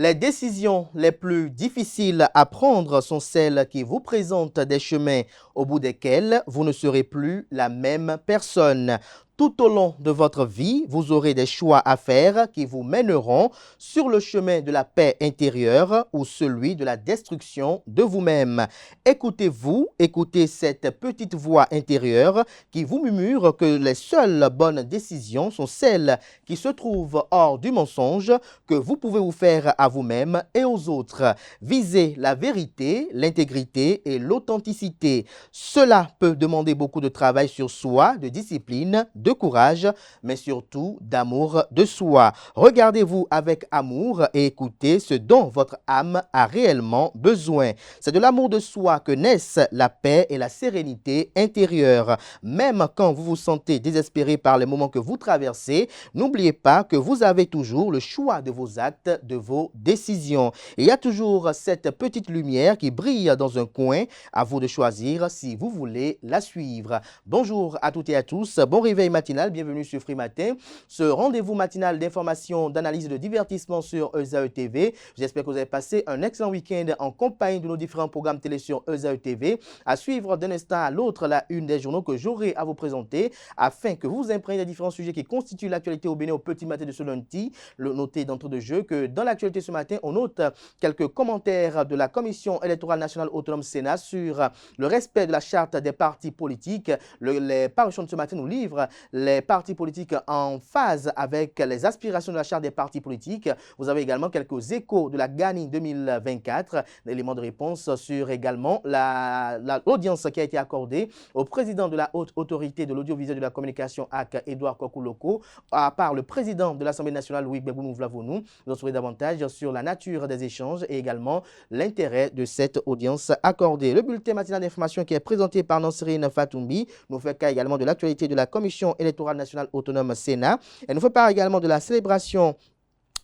Les décisions les plus difficiles à prendre sont celles qui vous présentent des chemins au bout desquels vous ne serez plus la même personne. Tout au long de votre vie, vous aurez des choix à faire qui vous mèneront sur le chemin de la paix intérieure ou celui de la destruction de vous-même. Écoutez-vous, écoutez cette petite voix intérieure qui vous murmure que les seules bonnes décisions sont celles qui se trouvent hors du mensonge que vous pouvez vous faire à vous-même et aux autres. Visez la vérité, l'intégrité et l'authenticité. Cela peut demander beaucoup de travail sur soi, de discipline, de courage, mais surtout d'amour de soi. Regardez-vous avec amour et écoutez ce dont votre âme a réellement besoin. C'est de l'amour de soi que naissent la paix et la sérénité intérieure. Même quand vous vous sentez désespéré par les moments que vous traversez, n'oubliez pas que vous avez toujours le choix de vos actes, de vos décisions. Il y a toujours cette petite lumière qui brille dans un coin. À vous de choisir si vous voulez la suivre. Bonjour à toutes et à tous. Bon réveil matinal. Bienvenue sur Free Matin. Ce rendez-vous matinal d'information, d'analyse et de divertissement sur ESAE TV. J'espère que vous avez passé un excellent week-end en compagnie de nos différents programmes télé sur ESAE TV. À suivre d'un instant à l'autre la une des journaux que j'aurai à vous présenter afin que vous vous imprégniez des différents sujets qui constituent l'actualité au Bénin au petit matin de ce lundi. Le noter d'entrée de jeu que dans l'actualité ce matin, on note quelques commentaires de la Commission électorale nationale autonome Sénat sur le respect de la charte des partis politiques. Les parutions de ce matin nous livrent les partis politiques en phase avec les aspirations de la charte des partis politiques. Vous avez également quelques échos de la GANI 2024, éléments de réponse sur également l'audience qui a été accordée au président de la haute autorité de l'audiovisuel de la communication AC, Edouard Kokouloko, à part le président de l'Assemblée nationale, Louis Gbegboumou-Vlavonou. Vous en saurez davantage sur la nature des échanges et également l'intérêt de cette audience accordée. Le bulletin matinal d'information qui est présenté par Nansérine Fatoumbi nous fait cas également de l'actualité de la Commission électorale nationale autonome Sénat. Elle nous fait part également de la célébration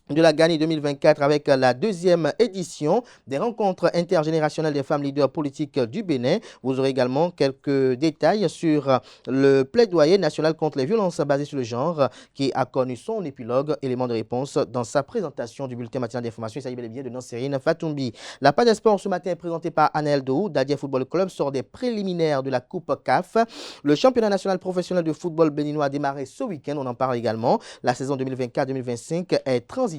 de la GANI 2024 avec la deuxième édition des rencontres intergénérationnelles des femmes leaders politiques du Bénin. Vous aurez également quelques détails sur le plaidoyer national contre les violences basées sur le genre qui a connu son épilogue, élément de réponse dans sa présentation du bulletin matinal d'information. Il s'agit bel et bien de Nansérine Fatoumbi. La page des sports ce matin est présentée par Anaël Dou. Dadia Football Club sort des préliminaires de la Coupe CAF. Le championnat national professionnel de football béninois a démarré ce week-end. On en parle également. La saison 2024-2025 est transitoire.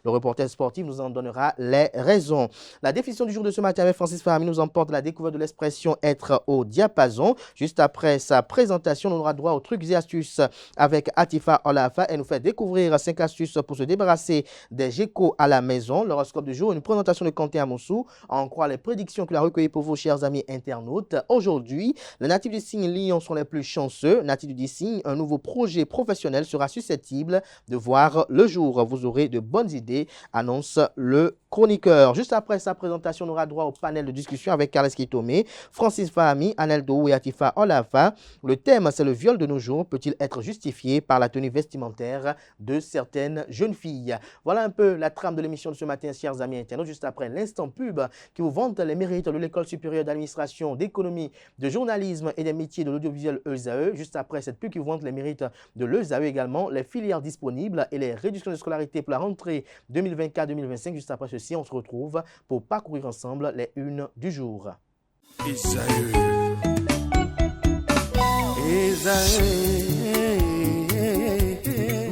Le reporter sportif nous en donnera les raisons. La définition du jour de ce matin avec Francis Fahami nous emporte la découverte de l'expression être au diapason. Juste après sa présentation, on aura droit aux trucs et astuces avec Atifa Olafa. Elle nous fait découvrir 5 astuces pour se débarrasser des geckos à la maison. L'horoscope du jour, une présentation de Quentin Amoussou. En croire les prédictions qu'il a recueillies pour vous, chers amis internautes. Aujourd'hui, les natifs du signe Lion sont les plus chanceux. Natifs du signe, un nouveau projet professionnel sera susceptible de voir le jour. Vous aurez de bonnes idées, annonce le chroniqueur. Juste après sa présentation, on aura droit au panel de discussion avec Carles Kitomé, Francis Fahami, Anel Dou et Atifa Olafa. Le thème, c'est le viol de nos jours. Peut-il être justifié par la tenue vestimentaire de certaines jeunes filles? Voilà un peu la trame de l'émission de ce matin, chers amis internautes. Juste après l'instant pub qui vous vante les mérites de l'École supérieure d'administration, d'économie, de journalisme et des métiers de l'audiovisuel ESAE. Juste après cette pub qui vous vante les mérites de l'ESAE également, les filières disponibles et les réductions de scolarité pour la rentrée 2024-2025. Juste après ceci, on se retrouve pour parcourir ensemble les unes du jour.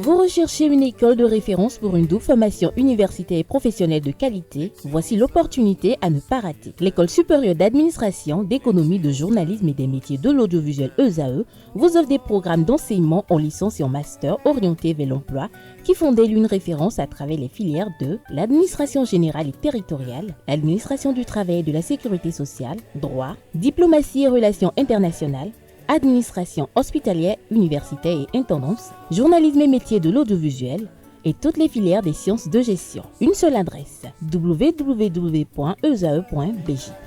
Vous recherchez une école de référence pour une double formation universitaire et professionnelle de qualité? Voici l'opportunité à ne pas rater. L'École supérieure d'administration, d'économie, de journalisme et des métiers de l'audiovisuel ESAE vous offre des programmes d'enseignement en licence et en master orientés vers l'emploi qui font d'elle une référence à travers les filières de l'administration générale et territoriale, l'administration du travail et de la sécurité sociale, droit, diplomatie et relations internationales, administration hospitalière, universitaire et intendance, journalisme et métiers de l'audiovisuel et toutes les filières des sciences de gestion. Une seule adresse, www.esae.bj.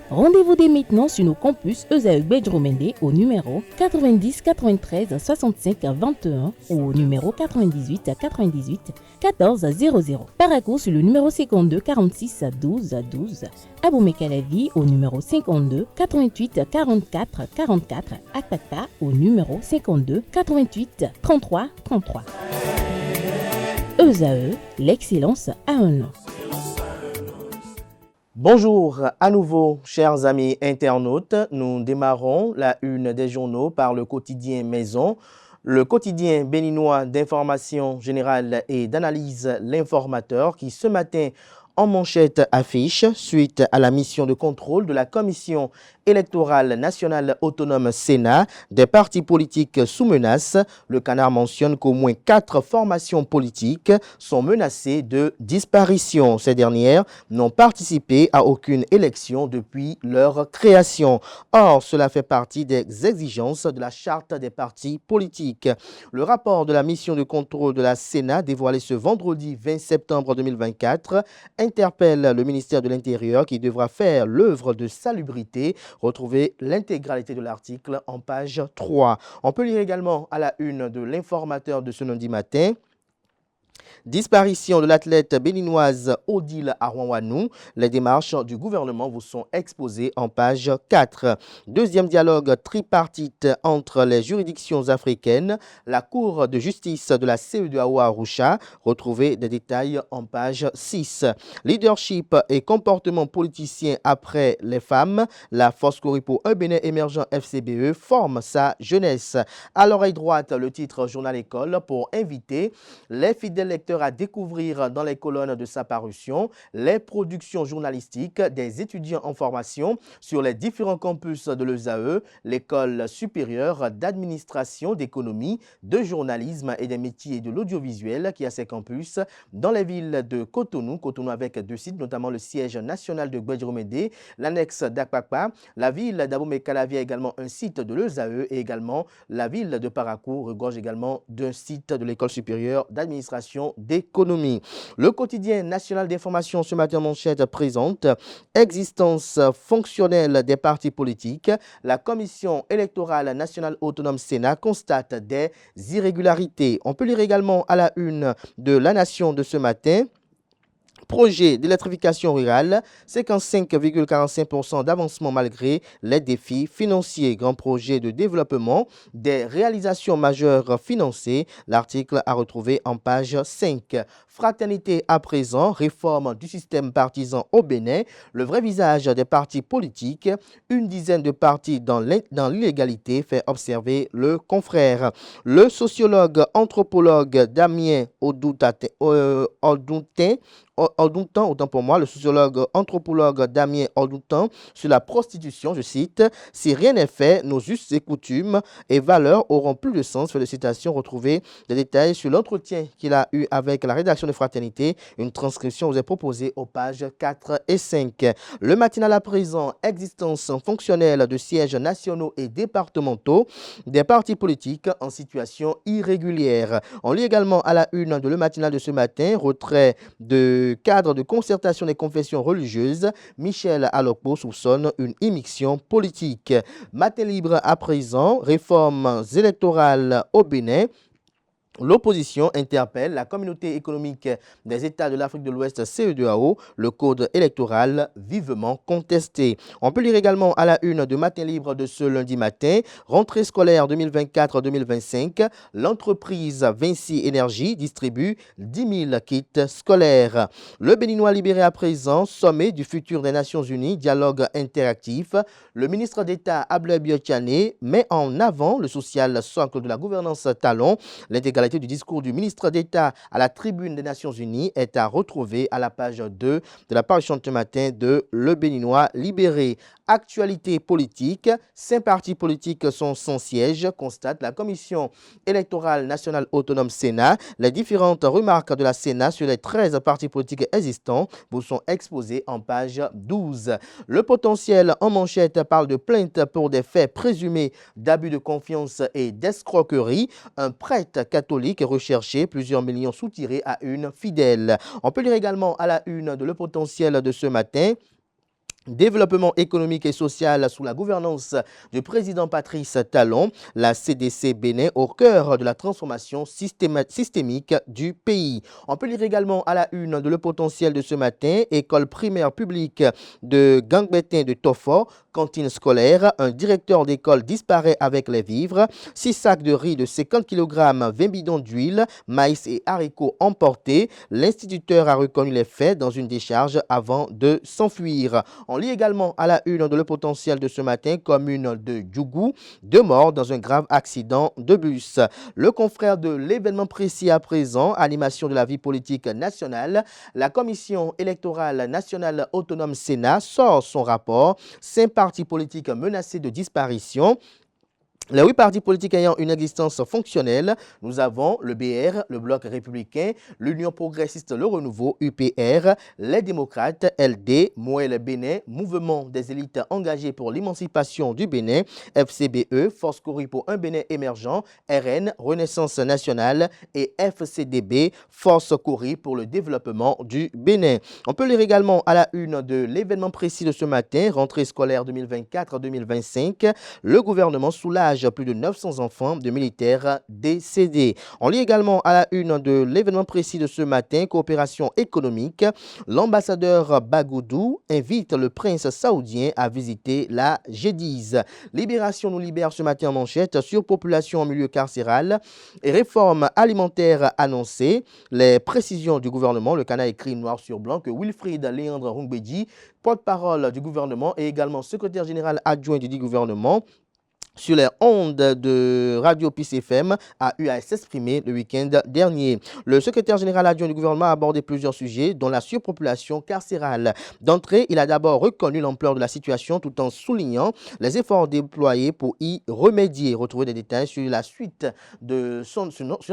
Rendez-vous dès maintenant sur nos campus ESAE Bedjromende au numéro 90 93 65 21 ou au numéro 98 98 14 00. Paracourt sur le numéro 52 46 12 12. Aboumé-Calavi au numéro 52 88 44 44. Akpata au numéro 52 88 33 33. ESAE, l'excellence a un nom. Bonjour à nouveau, chers amis internautes. Nous démarrons la une des journaux par le quotidien Maison. Le quotidien béninois d'information générale et d'analyse L'Informateur qui ce matin en manchette affiche, suite à la mission de contrôle de la Commission électorale nationale autonome Sénat, des partis politiques sous menace, le Canard mentionne qu'au moins 4 formations politiques sont menacées de disparition. Ces dernières n'ont participé à aucune élection depuis leur création. Or, cela fait partie des exigences de la charte des partis politiques. Le rapport de la mission de contrôle de la Sénat dévoilé ce vendredi 20 septembre 2024 interpelle le ministère de l'Intérieur qui devra faire l'œuvre de salubrité. Retrouvez l'intégralité de l'article en page 3. On peut lire également à la une de l'Informateur de ce lundi matin. Disparition de l'athlète béninoise Odile Arwanwanou. Les démarches du gouvernement vous sont exposées en page 4. Deuxième dialogue tripartite entre les juridictions africaines. La Cour de justice de la CEDEAO à Arusha. Retrouvez des détails en page 6. Leadership et comportement politicien après les femmes. La Force Coripo Bénin émergent FCBE forme sa jeunesse. À l'oreille droite, le titre Journal École pour inviter les fidèles lecteurs à découvrir dans les colonnes de sa parution les productions journalistiques des étudiants en formation sur les différents campus de l'ESAE, l'École supérieure d'administration, d'économie, de journalisme et des métiers de l'audiovisuel qui a ses campus dans les villes de Cotonou avec 2 sites, notamment le siège national de Guadjiromede, l'annexe d'Akpakpa, la ville d'Abomey-Calavi a également un site de l'ESAE et également la ville de Parakou regorge également d'un site de l'École supérieure d'administration d'économie. Le quotidien national d'information ce matin manchette présente existence fonctionnelle des partis politiques. La Commission électorale nationale autonome Sénat constate des irrégularités. On peut lire également à la une de La Nation de ce matin. Projet d'électrification rurale, 55,45% d'avancement malgré les défis financiers. Grand projet de développement, des réalisations majeures financées. L'article à retrouver en page 5. Fraternité à présent, réforme du système partisan au Bénin, le vrai visage des partis politiques. Une dizaine de partis dans l'illégalité, fait observer le confrère. Le sociologue anthropologue Damien Odoutan, autant pour moi, le sociologue anthropologue Damien Odoutan sur la prostitution, je cite, « Si rien n'est fait, nos us et coutumes et valeurs auront plus de sens ». Fait de citation, retrouver des détails sur l'entretien qu'il a eu avec la rédaction de Fraternité. Une transcription vous est proposée aux pages 4 et 5. Le matinal à présent, existence fonctionnelle de sièges nationaux et départementaux des partis politiques en situation irrégulière. On lit également à la une de Le Matinal de ce matin, retrait de cadre de concertation des confessions religieuses, Michel Alokpo soupçonne une immixtion politique. Matin libre à présent, réformes électorales au Bénin. L'opposition interpelle la communauté économique des États de l'Afrique de l'Ouest CEDEAO, le code électoral vivement contesté. On peut lire également à la une de Matin Libre de ce lundi matin, rentrée scolaire 2024-2025, l'entreprise Vinci Énergie distribue 10 000 kits scolaires. Le Béninois libéré à présent, sommet du futur des Nations Unies, dialogue interactif. Le ministre d'État Abdoulaye Biotchane met en avant le social socle de la gouvernance Talon. L'intégralité du discours du ministre d'État à la tribune des Nations Unies est à retrouver à la page 2 de la parution de ce matin de Le Béninois libéré. Actualité politique, 5 partis politiques sont sans siège, constate la Commission électorale nationale autonome Sénat. Les différentes remarques de la Sénat sur les 13 partis politiques existants vous sont exposées en page 12. Le potentiel en manchette parle de plainte pour des faits présumés d'abus de confiance et d'escroquerie. Un prêtre catholique est recherché, plusieurs millions soutirés à une fidèle. On peut lire également à la une de Le Potentiel de ce matin. Développement économique et social sous la gouvernance du président Patrice Talon, la CDC Bénin au cœur de la transformation systémique du pays. On peut lire également à la une de Le Potentiel de ce matin, école primaire publique de Gangbetin de Tofo, cantine scolaire, un directeur d'école disparaît avec les vivres, 6 sacs de riz de 50 kg, 20 bidons d'huile, maïs et haricots emportés. L'instituteur a reconnu les faits dans une décharge avant de s'enfuir. On lit également à la une de Le Potentiel de ce matin, commune de Djougou, 2 morts dans un grave accident de bus. Le confrère de l'événement précis à présent, animation de la vie politique nationale, la Commission électorale nationale autonome Sénat sort son rapport, 5 partis politiques menacés de disparition. Les 8 partis politiques ayant une existence fonctionnelle, nous avons le BR, le Bloc républicain, l'Union progressiste Le Renouveau, UPR, les démocrates, LD, Moël Bénin, Mouvement des élites engagées pour l'émancipation du Bénin, FCBE, Force Cori pour un Bénin émergent, RN, Renaissance nationale et FCDB, Force Cori pour le développement du Bénin. On peut lire également à la une de l'événement précis de ce matin, rentrée scolaire 2024-2025, le gouvernement soulage plus de 900 enfants de militaires décédés. On lit également à la une de l'événement précis de ce matin, coopération économique. L'ambassadeur Bagoudou invite le prince saoudien à visiter la G10. Libération nous libère ce matin en manchette, surpopulation en milieu carcéral et réforme alimentaire annoncée. Les précisions du gouvernement, le Canard écrit noir sur blanc que Wilfried Léandre Rungbeji, porte-parole du gouvernement et également secrétaire général adjoint du gouvernement, sur les ondes de Radio Peace FM, a eu à s'exprimer le week-end dernier. Le secrétaire général adjoint du gouvernement a abordé plusieurs sujets, dont la surpopulation carcérale. D'entrée, il a d'abord reconnu l'ampleur de la situation tout en soulignant les efforts déployés pour y remédier. Retrouvez des détails sur la suite de son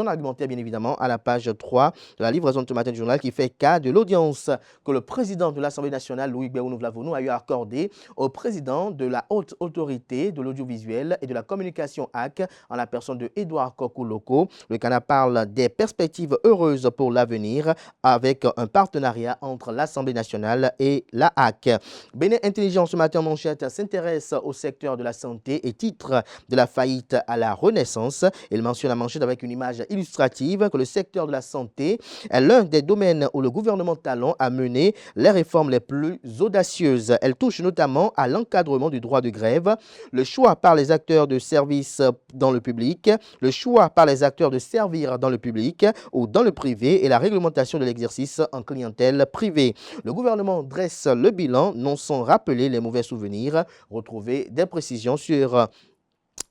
argumentaire, bien évidemment, à la page 3 de la livraison de ce matin du journal qui fait cas de l'audience que le président de l'Assemblée nationale, Louis Béounou-Vlavonou, a eu à accorder au président de la haute autorité de l'audiovisuel et de la communication AC en la personne de Édouard Kokou-Loko. Le Canada parle des perspectives heureuses pour l'avenir avec un partenariat entre l'Assemblée nationale et la AC. Bénin Intelligence ce matin en manchette s'intéresse au secteur de la santé et titre de la faillite à la Renaissance. Il mentionne la manchette avec une image illustrative que le secteur de la santé est l'un des domaines où le gouvernement Talon a mené les réformes les plus audacieuses. Elle touche notamment à l'encadrement du droit de grève, le choix par les acteurs de services dans le public, le choix par les acteurs de servir dans le public ou dans le privé et la réglementation de l'exercice en clientèle privée. Le gouvernement dresse le bilan, non sans rappeler les mauvais souvenirs. Retrouvez des précisions sur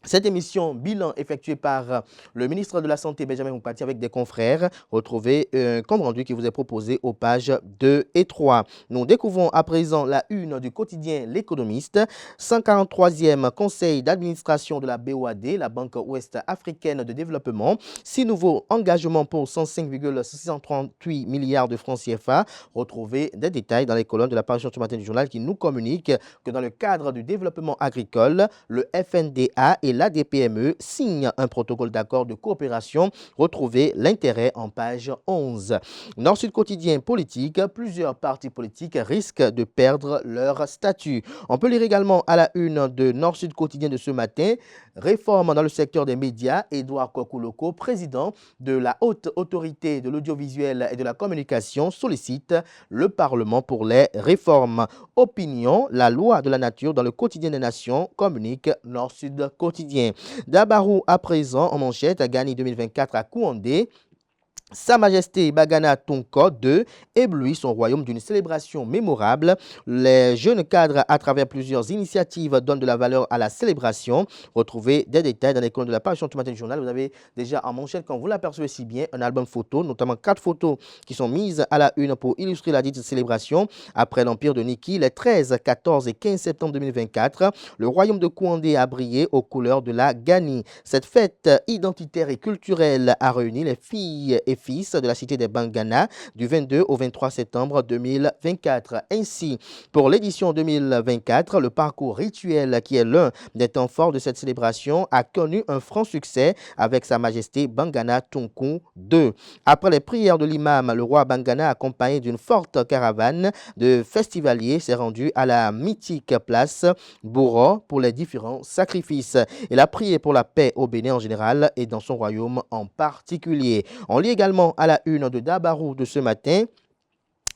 cette émission bilan effectuée par le ministre de la Santé Benjamin Moupati avec des confrères. Retrouvez un compte rendu qui vous est proposé aux pages 2 et 3. Nous découvrons à présent la une du quotidien L'Économiste. 143e conseil d'administration de la BOAD, la Banque Ouest Africaine de Développement. 6 nouveaux engagements pour 105,638 milliards de francs CFA. Retrouvez des détails dans les colonnes de la page ce matin du journal qui nous communique que dans le cadre du développement agricole, le FNDA et l'ADPME signent un protocole d'accord de coopération. Retrouvez l'intérêt en page 11. Nord-Sud quotidien politique, plusieurs partis politiques risquent de perdre leur statut. On peut lire également à la une de Nord-Sud quotidien de ce matin, réforme dans le secteur des médias. Édouard Kokou-Loko, président de la haute autorité de l'audiovisuel et de la communication, sollicite le Parlement pour les réformes. Opinion, la loi de la nature dans le quotidien des nations, communique Nord-Sud quotidien. Dabarou à présent en manchette, Gani 2024 à Kouandé. Sa Majesté Bagana Tonko II éblouit son royaume d'une célébration mémorable. Les jeunes cadres, à travers plusieurs initiatives, donnent de la valeur à la célébration. Retrouvez des détails dans les colonnes de la page du matin du journal. Vous avez déjà en manchette, comme vous l'apercevez si bien, un album photo, notamment 4 photos qui sont mises à la une pour illustrer la dite célébration. Après l'empire de Niki, les 13, 14 et 15 septembre 2024, le royaume de Kouandé a brillé aux couleurs de la Gani. Cette fête identitaire et culturelle a réuni les filles et sacrifice de la cité des Bangana du 22 au 23 septembre 2024. Ainsi, pour l'édition 2024, le parcours rituel, qui est l'un des temps forts de cette célébration, a connu un franc succès avec Sa Majesté Bangana Tunku II. Après les prières de l'imam, le roi Bangana, accompagné d'une forte caravane de festivaliers, s'est rendu à la mythique place Bouro pour les différents sacrifices. Il a prié pour la paix au Bénin en général et dans son royaume en particulier. On lit également à la une de Dabarou de ce matin: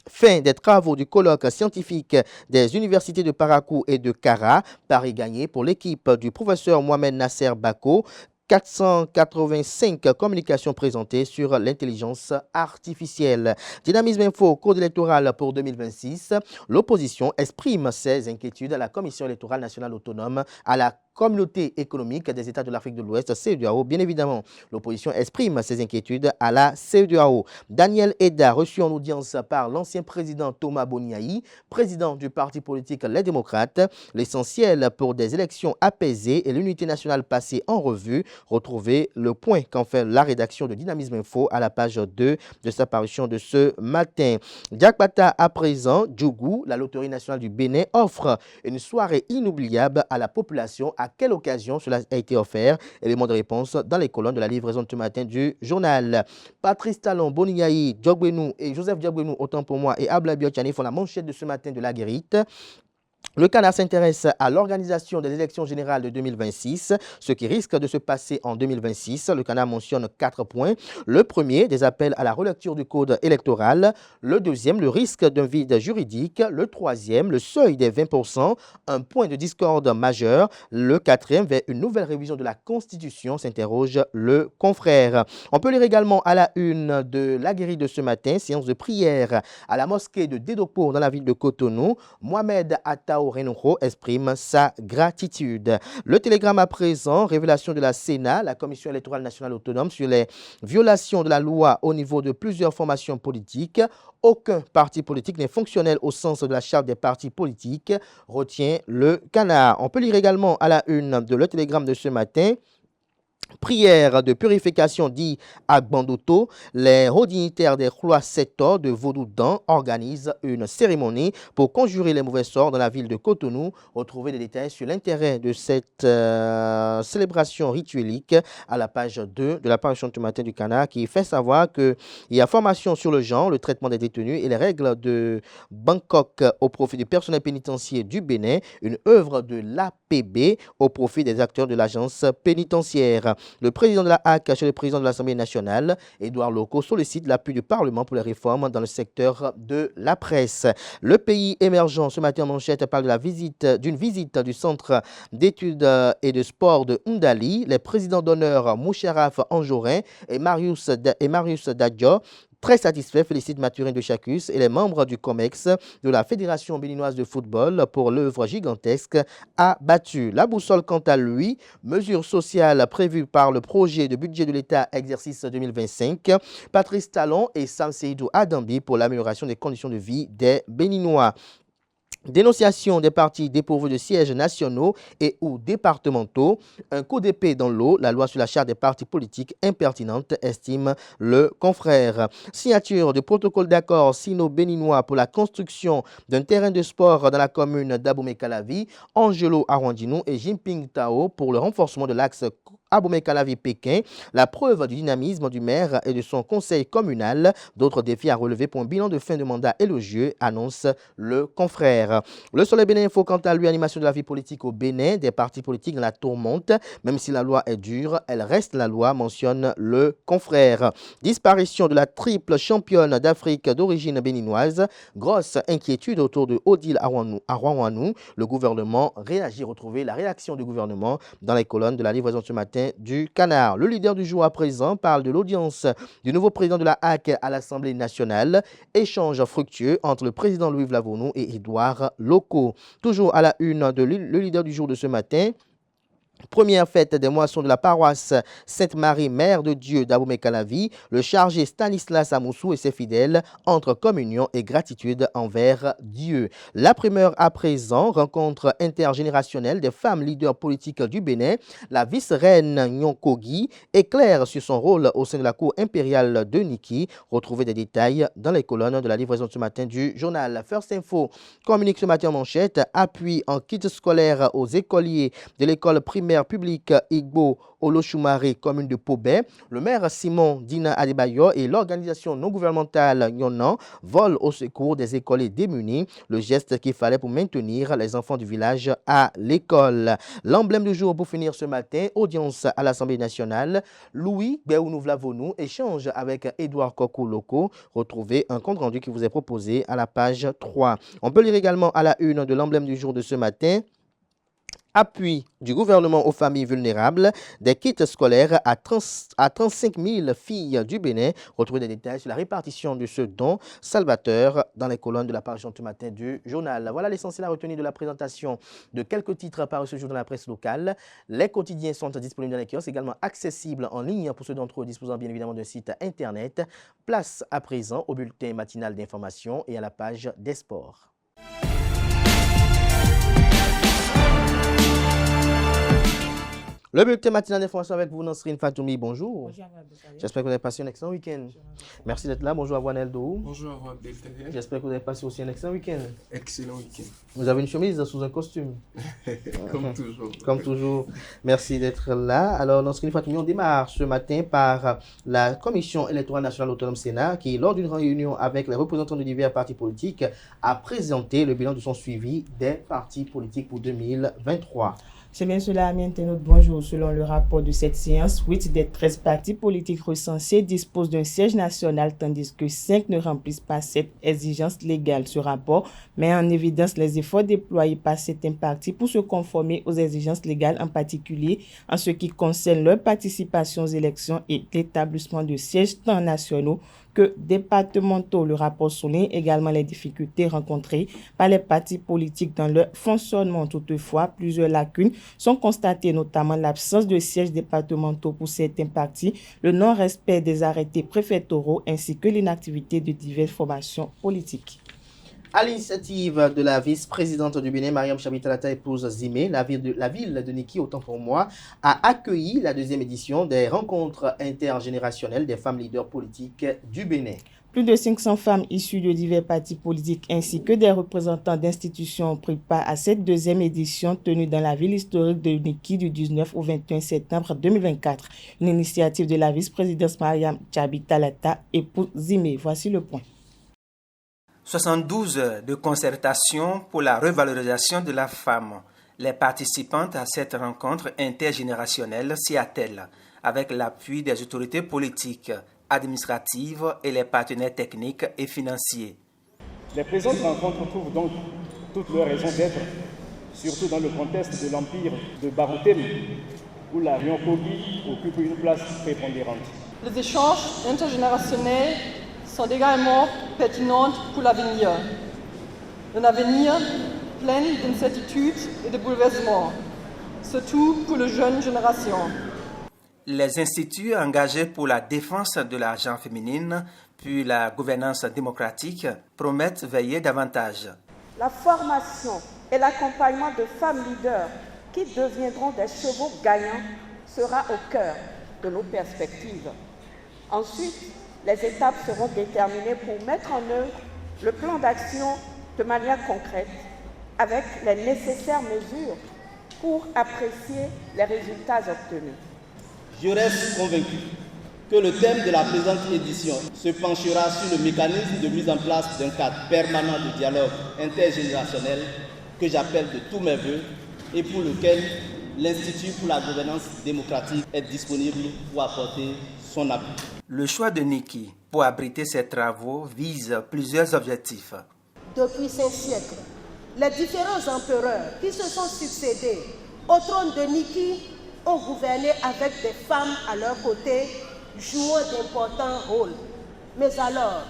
fin des travaux du colloque scientifique des universités de Parakou et de Kara. Paris gagné pour l'équipe du professeur Mohamed Nasser Bako. 485 communications présentées sur l'intelligence artificielle. Dynamisme Info, code électoral pour 2026. L'opposition exprime ses inquiétudes à la Commission électorale nationale autonome, à la Communauté économique des États de l'Afrique de l'Ouest, CEDEAO. Bien évidemment, l'opposition exprime ses inquiétudes à la CEDEAO. Daniel Eda, reçu en audience par l'ancien président Thomas Boniaï, président du parti politique Les Démocrates. L'essentiel pour des élections apaisées et l'unité nationale passée en revue. Retrouvez le point qu'en fait la rédaction de Dynamisme Info à la page 2 de sa parution de ce matin. Diakbata à présent, Djougou, la loterie nationale du Bénin, offre une soirée inoubliable à la population. À quelle occasion cela a été offert? Élément de réponse dans les colonnes de la livraison de ce matin du journal. Patrice Talon, Boniaï, Diogbenou et Joseph Diogbenou, autant pour moi, et Abla Biochani font la manchette de ce matin de la Guérite. Le Canard s'intéresse à l'organisation des élections générales de 2026, ce qui risque de se passer en 2026. Le Canard mentionne 4 points. Le premier, des appels à la relecture du code électoral. Le deuxième, le risque d'un vide juridique. Le troisième, le seuil des 20%, un point de discorde majeur. Le quatrième, vers une nouvelle révision de la Constitution, s'interroge le confrère. On peut lire également à la une de la Guérite de ce matin, séance de prière à la mosquée de Dédopo dans la ville de Cotonou. Mohamed Attao Renouho exprime sa gratitude. Le télégramme à présent, révélation de la Sénat, la Commission électorale nationale autonome, sur les violations de la loi au niveau de plusieurs formations politiques. Aucun parti politique n'est fonctionnel au sens de la charte des partis politiques, retient le Canard. On peut lire également à la une de Le Télégramme de ce matin: prière de purification dit à Gbandoto. Les hauts dignitaires des Khloa Setor de Vaudoudan organisent une cérémonie pour conjurer les mauvais sorts dans la ville de Cotonou. Retrouvez des détails sur l'intérêt de cette célébration rituelique à la page 2 de la parution du matin du Canard, qui fait savoir qu'il y a formation sur le genre, le traitement des détenus et les règles de Bangkok au profit du personnel pénitentiaire du Bénin, une œuvre de l'APB au profit des acteurs de l'agence pénitentiaire. Le président de la HAC chez le président de l'Assemblée nationale, Édouard Loko, sollicite l'appui du Parlement pour les réformes dans le secteur de la presse. Le pays émergent, ce matin en manchette, parle de d'une visite du centre d'études et de sport de Ndali. Les présidents d'honneur Moucharaf Anjorin et Marius Dadjo, très satisfait, félicite Mathurin de Chacus et les membres du COMEX de la Fédération béninoise de football pour l'œuvre gigantesque abattue. La boussole, quant à lui, mesures sociales prévues par le projet de budget de l'État exercice 2025. Patrice Talon et Sam Seydou Adambi pour l'amélioration des conditions de vie des Béninois. Dénonciation des partis dépourvus de sièges nationaux et ou départementaux. Un coup d'épée dans l'eau, la loi sur la charte des partis politiques impertinente, estime le confrère. Signature du protocole d'accord sino-béninois pour la construction d'un terrain de sport dans la commune d'Abomey-Calavi. Angelo Arwandinou et Jinping Tao pour le renforcement de l'axe Abomey-Calavi-Pékin. La preuve du dynamisme du maire et de son conseil communal. D'autres défis à relever pour un bilan de fin de mandat élogieux, annonce le confrère. Le Soleil Bénin Info, quant à lui, animation de la vie politique au Bénin, des partis politiques dans la tourmente. Même si la loi est dure, elle reste la loi, mentionne le confrère. Disparition de la triple championne d'Afrique d'origine béninoise. Grosse inquiétude autour de Odile Arwanwanou. Le gouvernement réagit. Retrouvez la réaction du gouvernement dans les colonnes de la livraison ce matin du Canard. Le leader du jour à présent parle de l'audience du nouveau président de la HAC à l'Assemblée nationale. Échange fructueux entre le président Louis Vlavounou et Édouard Loko. Toujours à la une de le leader du jour de ce matin. Première fête des moissons de la paroisse Sainte-Marie, Mère de Dieu d'Abomey-Calavi, le chargé Stanislas Amoussou et ses fidèles entre communion et gratitude envers Dieu. La primeur à présent, rencontre intergénérationnelle des femmes leaders politiques du Bénin. La vice-reine Nyonkogi éclaire sur son rôle au sein de la cour impériale de Niki. Retrouvez des détails dans les colonnes de la livraison de ce matin du journal. First Info communique ce matin en manchette, appui en kit scolaire aux écoliers de l'école primaire public Igbo Oloshumare, commune de Pobé. Le maire Simon Dina Adebayo et l'organisation non gouvernementale Nyonan volent au secours des écoliers démunis, le geste qu'il fallait pour maintenir les enfants du village à l'école. L'emblème du jour pour finir ce matin, audience à l'Assemblée nationale. Louis Béounou-Vlavonou échange avec Édouard Kokou-Loko. Retrouvez un compte rendu qui vous est proposé à la page 3. On peut lire également à la une de l'emblème du jour de ce matin. Appui du gouvernement aux familles vulnérables, des kits scolaires à 35 000 filles du Bénin. Retrouvez des détails sur la répartition de ce don salvateur dans les colonnes de la page ce matin du journal. Voilà l'essentiel à retenir de la présentation de quelques titres parus ce jour dans la presse locale. Les quotidiens sont disponibles dans les kiosques, également accessibles en ligne pour ceux d'entre eux disposant bien évidemment d'un site internet. Place à présent au bulletin matinal d'information et à la page des sports. Le bulletin matinal d'information avec vous, Nansrine Fatoumi, bonjour. Bonjour. J'espère que vous avez passé un excellent week-end. Merci d'être là. Bonjour à Wanel Dou. Bonjour Abdel. J'espère que vous avez passé aussi un excellent week-end. Excellent week-end. Vous avez une chemise sous un costume. Comme toujours. Comme toujours. Merci d'être là. Alors, Nansrine Fatoumi, on démarre ce matin par la Commission électorale nationale autonome Sénat qui, lors d'une réunion avec les représentants de divers partis politiques, a présenté le bilan de son suivi des partis politiques pour 2023. C'est bien cela, ami internaute. Bonjour. Selon le rapport de cette séance, 8 des 13 partis politiques recensés disposent d'un siège national, tandis que 5 ne remplissent pas cette exigence légale. Ce rapport met en évidence les efforts déployés par certains partis pour se conformer aux exigences légales, en particulier en ce qui concerne leur participation aux élections et l'établissement de sièges tant nationaux que départementaux. Le rapport souligne également les difficultés rencontrées par les partis politiques dans leur fonctionnement. Toutefois, plusieurs lacunes sont constatées, notamment l'absence de sièges départementaux pour certains partis, le non-respect des arrêtés préfectoraux ainsi que l'inactivité de diverses formations politiques. À l'initiative de la vice-présidente du Bénin, Mariam Chabitalata, épouse Zimé, la ville de Niki, autant pour moi, a accueilli la deuxième édition des rencontres intergénérationnelles des femmes leaders politiques du Bénin. Plus de 500 femmes issues de divers partis politiques ainsi que des représentants d'institutions ont pris part à cette deuxième édition tenue dans la ville historique de Niki du 19 au 21 septembre 2024. Une initiative de la vice-présidente Mariam Chabitalata, épouse Zimé. Voici le point. 72 heures de concertation pour la revalorisation de la femme. Les participantes à cette rencontre intergénérationnelle s'y attellent avec l'appui des autorités politiques, administratives et les partenaires techniques et financiers. Les présentes rencontres trouvent donc toutes leurs raisons d'être, surtout dans le contexte de l'empire de Baroutem, où la Nyonkogi occupe une place prépondérante. Les échanges intergénérationnels sont également pertinentes pour l'avenir. Un avenir plein d'incertitudes et de bouleversements, surtout pour les jeunes générations. Les instituts engagés pour la défense de la gente féminine puis la gouvernance démocratique promettent veiller davantage. La formation et l'accompagnement de femmes leaders qui deviendront des chevaux gagnants sera au cœur de nos perspectives. Ensuite, les étapes seront déterminées pour mettre en œuvre le plan d'action de manière concrète avec les nécessaires mesures pour apprécier les résultats obtenus. Je reste convaincu que le thème de la présente édition se penchera sur le mécanisme de mise en place d'un cadre permanent de dialogue intergénérationnel que j'appelle de tous mes vœux et pour lequel l'Institut pour la gouvernance démocratique est disponible pour apporter son appui. Le choix de Niki pour abriter ces travaux vise plusieurs objectifs. Depuis 5 siècles, les différents empereurs qui se sont succédés au trône de Niki ont gouverné avec des femmes à leur côté, jouant d'importants rôles. Mais alors,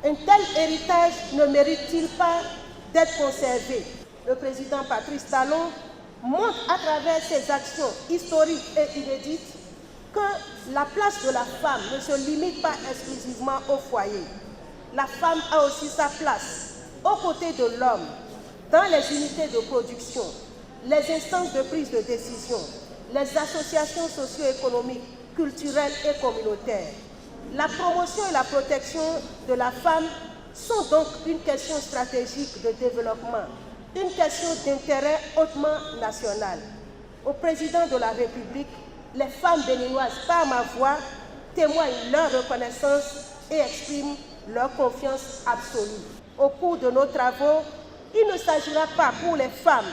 un tel héritage ne mérite-t-il pas d'être conservé? Le président Patrice Talon montre à travers ses actions historiques et inédites que la place de la femme ne se limite pas exclusivement au foyer. La femme a aussi sa place aux côtés de l'homme dans les unités de production, les instances de prise de décision, les associations socio-économiques, culturelles et communautaires. La promotion et la protection de la femme sont donc une question stratégique de développement, une question d'intérêt hautement national. Au président de la République, les femmes béninoises, par ma voix, témoignent leur reconnaissance et expriment leur confiance absolue. Au cours de nos travaux, il ne s'agira pas pour les femmes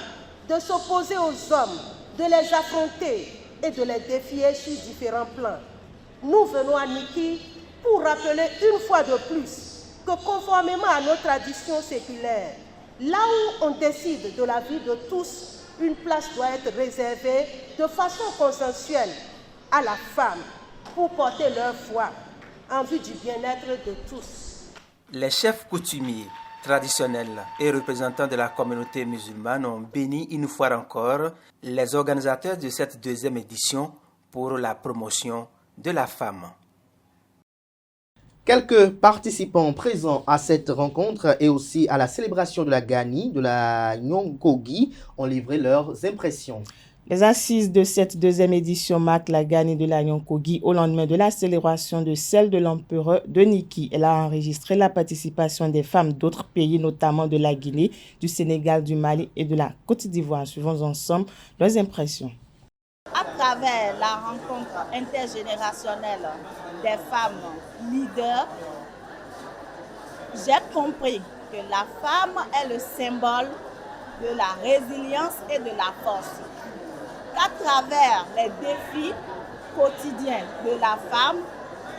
de s'opposer aux hommes, de les affronter et de les défier sur différents plans. Nous venons à Niki pour rappeler une fois de plus que conformément à nos traditions séculaires, là où on décide de la vie de tous, une place doit être réservée de façon consensuelle à la femme pour porter leur voix en vue du bien-être de tous. Les chefs coutumiers, traditionnels et représentants de la communauté musulmane ont béni une fois encore les organisateurs de cette deuxième édition pour la promotion de la femme. Quelques participants présents à cette rencontre et aussi à la célébration de la Gani, de la Nyonkogi, ont livré leurs impressions. Les assises de cette deuxième édition marquent la Gani de la Nyonkogi au lendemain de la célébration de celle de l'empereur de Niki. Elle a enregistré la participation des femmes d'autres pays, notamment de la Guinée, du Sénégal, du Mali et de la Côte d'Ivoire. Suivons ensemble leurs impressions. À travers la rencontre intergénérationnelle des femmes leaders, j'ai compris que la femme est le symbole de la résilience et de la force. Qu'à travers les défis quotidiens de la femme,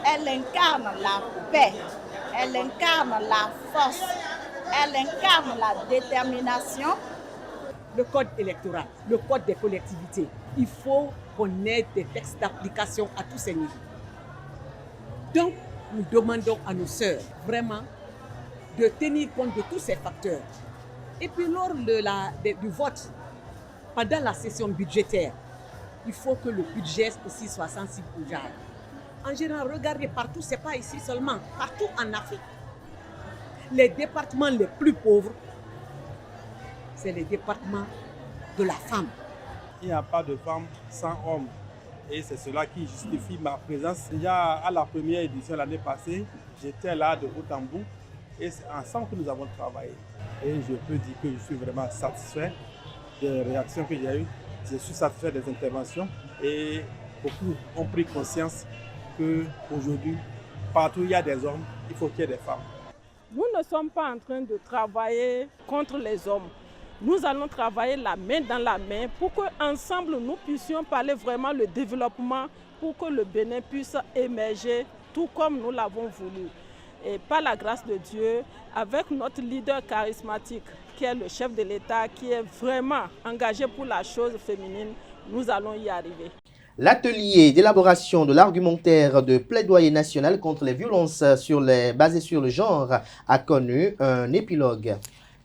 elle incarne la paix, elle incarne la force, elle incarne la détermination. Le code électoral, le code des collectivités, il faut qu'on ait des textes d'application à tous ces niveaux. Donc, nous demandons à nos sœurs vraiment de tenir compte de tous ces facteurs. Et puis lors du vote, pendant la session budgétaire, il faut que le budget aussi soit sensible aux gens. En général, regardez partout, ce n'est pas ici seulement, partout en Afrique. Les départements les plus pauvres, c'est les départements de la femme. Il n'y a pas de femme sans homme. Et c'est cela qui justifie ma présence. Déjà à la première édition l'année passée, j'étais là de bout en bout. Et c'est ensemble que nous avons travaillé. Et je peux dire que je suis vraiment satisfait des réactions que j'ai eues. Je suis satisfait des interventions. Et beaucoup ont pris conscience qu'aujourd'hui, partout où il y a des hommes, il faut qu'il y ait des femmes. Nous ne sommes pas en train de travailler contre les hommes. Nous allons travailler la main dans la main pour qu'ensemble nous puissions parler vraiment le développement pour que le Bénin puisse émerger tout comme nous l'avons voulu. Et par la grâce de Dieu, avec notre leader charismatique qui est le chef de l'État, qui est vraiment engagé pour la chose féminine, nous allons y arriver. L'atelier d'élaboration de l'argumentaire de plaidoyer national contre les violences basées sur le genre a connu un épilogue.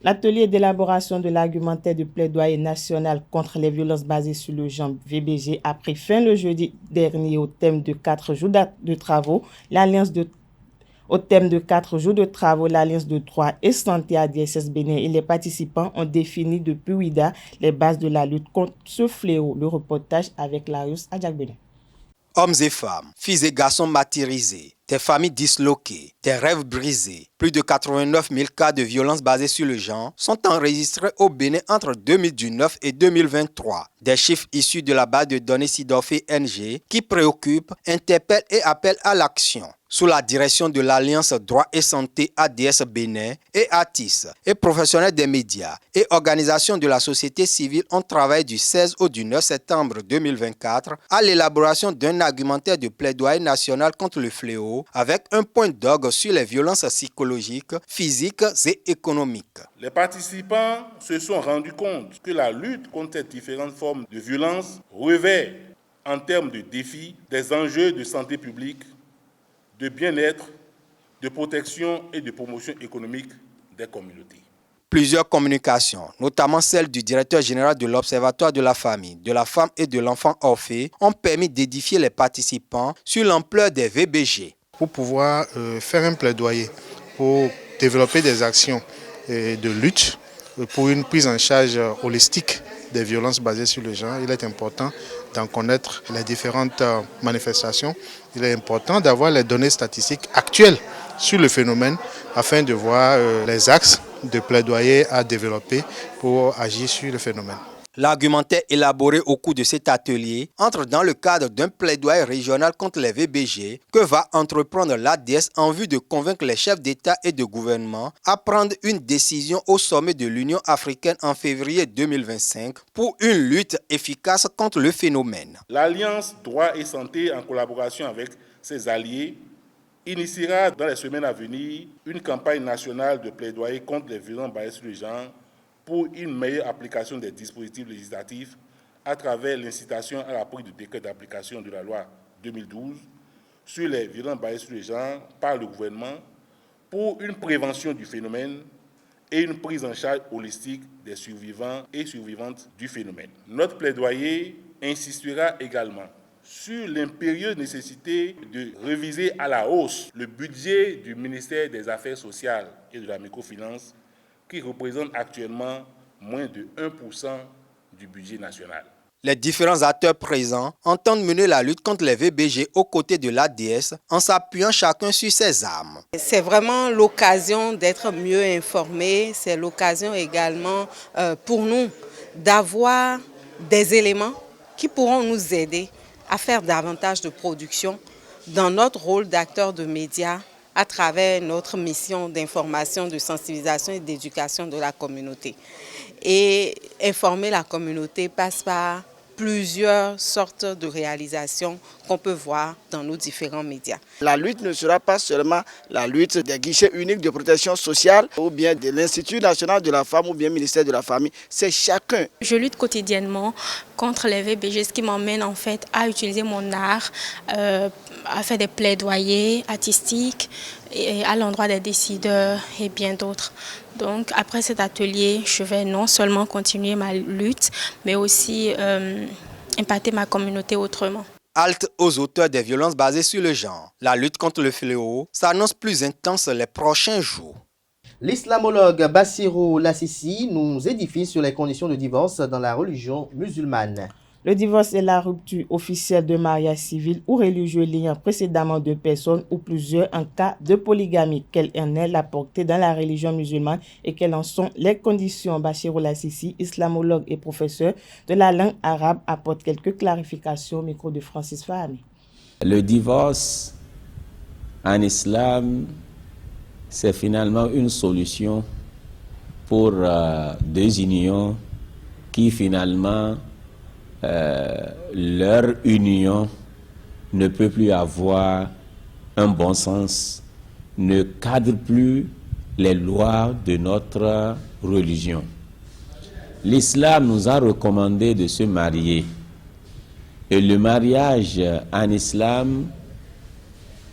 L'atelier d'élaboration de l'argumentaire de plaidoyer national contre les violences basées sur le genre VBG a pris fin le jeudi dernier au thème de 4 jours de travaux. L'Alliance de droit et santé ADSS Bénin et les participants ont défini depuis Ouida les bases de la lutte contre ce fléau. Le reportage avec Larius Adjak-Bénin. Hommes et femmes, filles et garçons martyrisés, des familles disloquées, des rêves brisés. Plus de 89 000 cas de violences basées sur le genre sont enregistrés au Bénin entre 2019 et 2023. Des chiffres issus de la base de données Sidorfé NG qui préoccupent, interpellent et appellent à l'action. Sous la direction de l'Alliance Droit et Santé ADS Bénin et ATIS, et professionnels des médias et organisations de la société civile ont travaillé du 16 au 9 septembre 2024 à l'élaboration d'un argumentaire de plaidoyer national contre le fléau avec un point d'orgue sur les violences psychologiques, physiques et économiques. Les participants se sont rendus compte que la lutte contre ces différentes formes de violence revêt, en termes de défis, des enjeux de santé publique, de bien-être, de protection et de promotion économique des communautés. Plusieurs communications, notamment celle du directeur général de l'Observatoire de la famille, de la femme et de l'enfant Orphée, ont permis d'édifier les participants sur l'ampleur des VBG. Pour pouvoir faire un plaidoyer, pour développer des actions de lutte, pour une prise en charge holistique des violences basées sur le genre, il est important d'en connaître les différentes manifestations. Il est important d'avoir les données statistiques actuelles sur le phénomène afin de voir les axes de plaidoyer à développer pour agir sur le phénomène. L'argumentaire élaboré au cours de cet atelier entre dans le cadre d'un plaidoyer régional contre les VBG que va entreprendre l'ADS en vue de convaincre les chefs d'État et de gouvernement à prendre une décision au sommet de l'Union africaine en février 2025 pour une lutte efficace contre le phénomène. L'Alliance Droit et Santé, en collaboration avec ses alliés, initiera dans les semaines à venir une campagne nationale de plaidoyer contre les violences basées sur le genre pour une meilleure application des dispositifs législatifs à travers l'incitation à la prise du décret d'application de la loi 2012 sur les violences basées sur le genre par le gouvernement pour une prévention du phénomène et une prise en charge holistique des survivants et survivantes du phénomène. Notre plaidoyer insistera également sur l'impérieuse nécessité de réviser à la hausse le budget du ministère des Affaires sociales et de la microfinance qui représente actuellement moins de 1% du budget national. Les différents acteurs présents entendent mener la lutte contre les VBG aux côtés de l'ADS en s'appuyant chacun sur ses armes. C'est vraiment l'occasion d'être mieux informés, c'est l'occasion également pour nous d'avoir des éléments qui pourront nous aider à faire davantage de production dans notre rôle d'acteur de médias à travers notre mission d'information, de sensibilisation et d'éducation de la communauté. Et informer la communauté passe par plusieurs sortes de réalisations qu'on peut voir dans nos différents médias. La lutte ne sera pas seulement la lutte des guichets uniques de protection sociale ou bien de l'Institut national de la femme ou bien ministère de la famille, c'est chacun. Je lutte quotidiennement contre les VBG, ce qui m'emmène en fait à utiliser mon art, à faire des plaidoyers artistiques et à l'endroit des décideurs et bien d'autres. Donc après cet atelier, je vais non seulement continuer ma lutte, mais aussi impacter ma communauté autrement. Halte aux auteurs des violences basées sur le genre. La lutte contre le fléau s'annonce plus intense les prochains jours. L'islamologue Bassirou Lassisi nous édifie sur les conditions de divorce dans la religion musulmane. Le divorce est la rupture officielle de mariage civil ou religieux liant précédemment deux personnes ou plusieurs en cas de polygamie. Quelle en est la portée dans la religion musulmane et quelles en sont les conditions? Bassirou Lassisi, islamologue et professeur de la langue arabe, apporte quelques clarifications au micro de Francis Fahmi. Le divorce en islam, c'est finalement une solution pour deux unions qui finalement leur union ne peut plus avoir un bon sens, ne cadre plus les lois de notre religion. L'islam nous a recommandé de se marier. Et le mariage en islam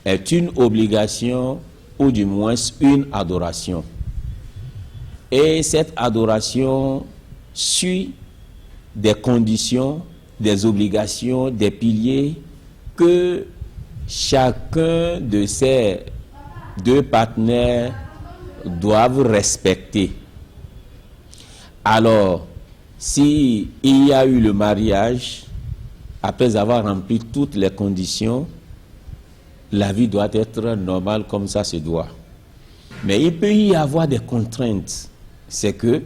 est une obligation ou du moins une adoration. Et cette adoration suit des conditions, des obligations, des piliers que chacun de ces deux partenaires doivent respecter. Alors, s'il y a eu le mariage, après avoir rempli toutes les conditions, la vie doit être normale comme ça se doit. Mais il peut y avoir des contraintes. C'est que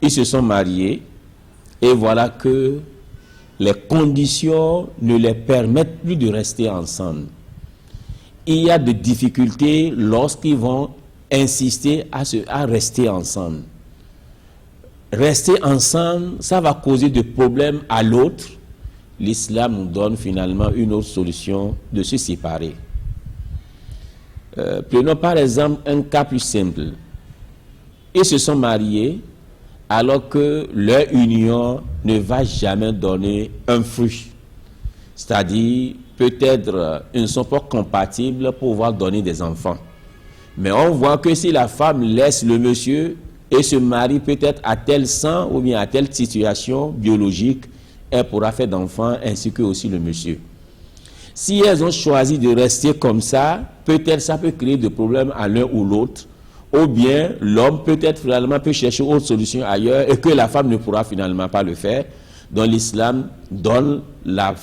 ils se sont mariés et voilà que les conditions ne les permettent plus de rester ensemble. Il y a des difficultés lorsqu'ils vont insister à rester ensemble. Rester ensemble, ça va causer des problèmes à l'autre. L'islam nous donne finalement une autre solution de se séparer. Prenons par exemple un cas plus simple. Ils se sont mariés alors que leur union ne va jamais donner un fruit. C'est-à-dire, peut-être ils ne sont pas compatibles pour pouvoir donner des enfants. Mais on voit que si la femme laisse le monsieur et se marie peut-être à tel sang ou bien à telle situation biologique, elle pourra faire d'enfants ainsi que aussi le monsieur. Si elles ont choisi de rester comme ça, peut-être ça peut créer des problèmes à l'un ou l'autre, ou bien l'homme peut-être finalement peut chercher autre solution ailleurs et que la femme ne pourra finalement pas le faire. Donc l'islam donne la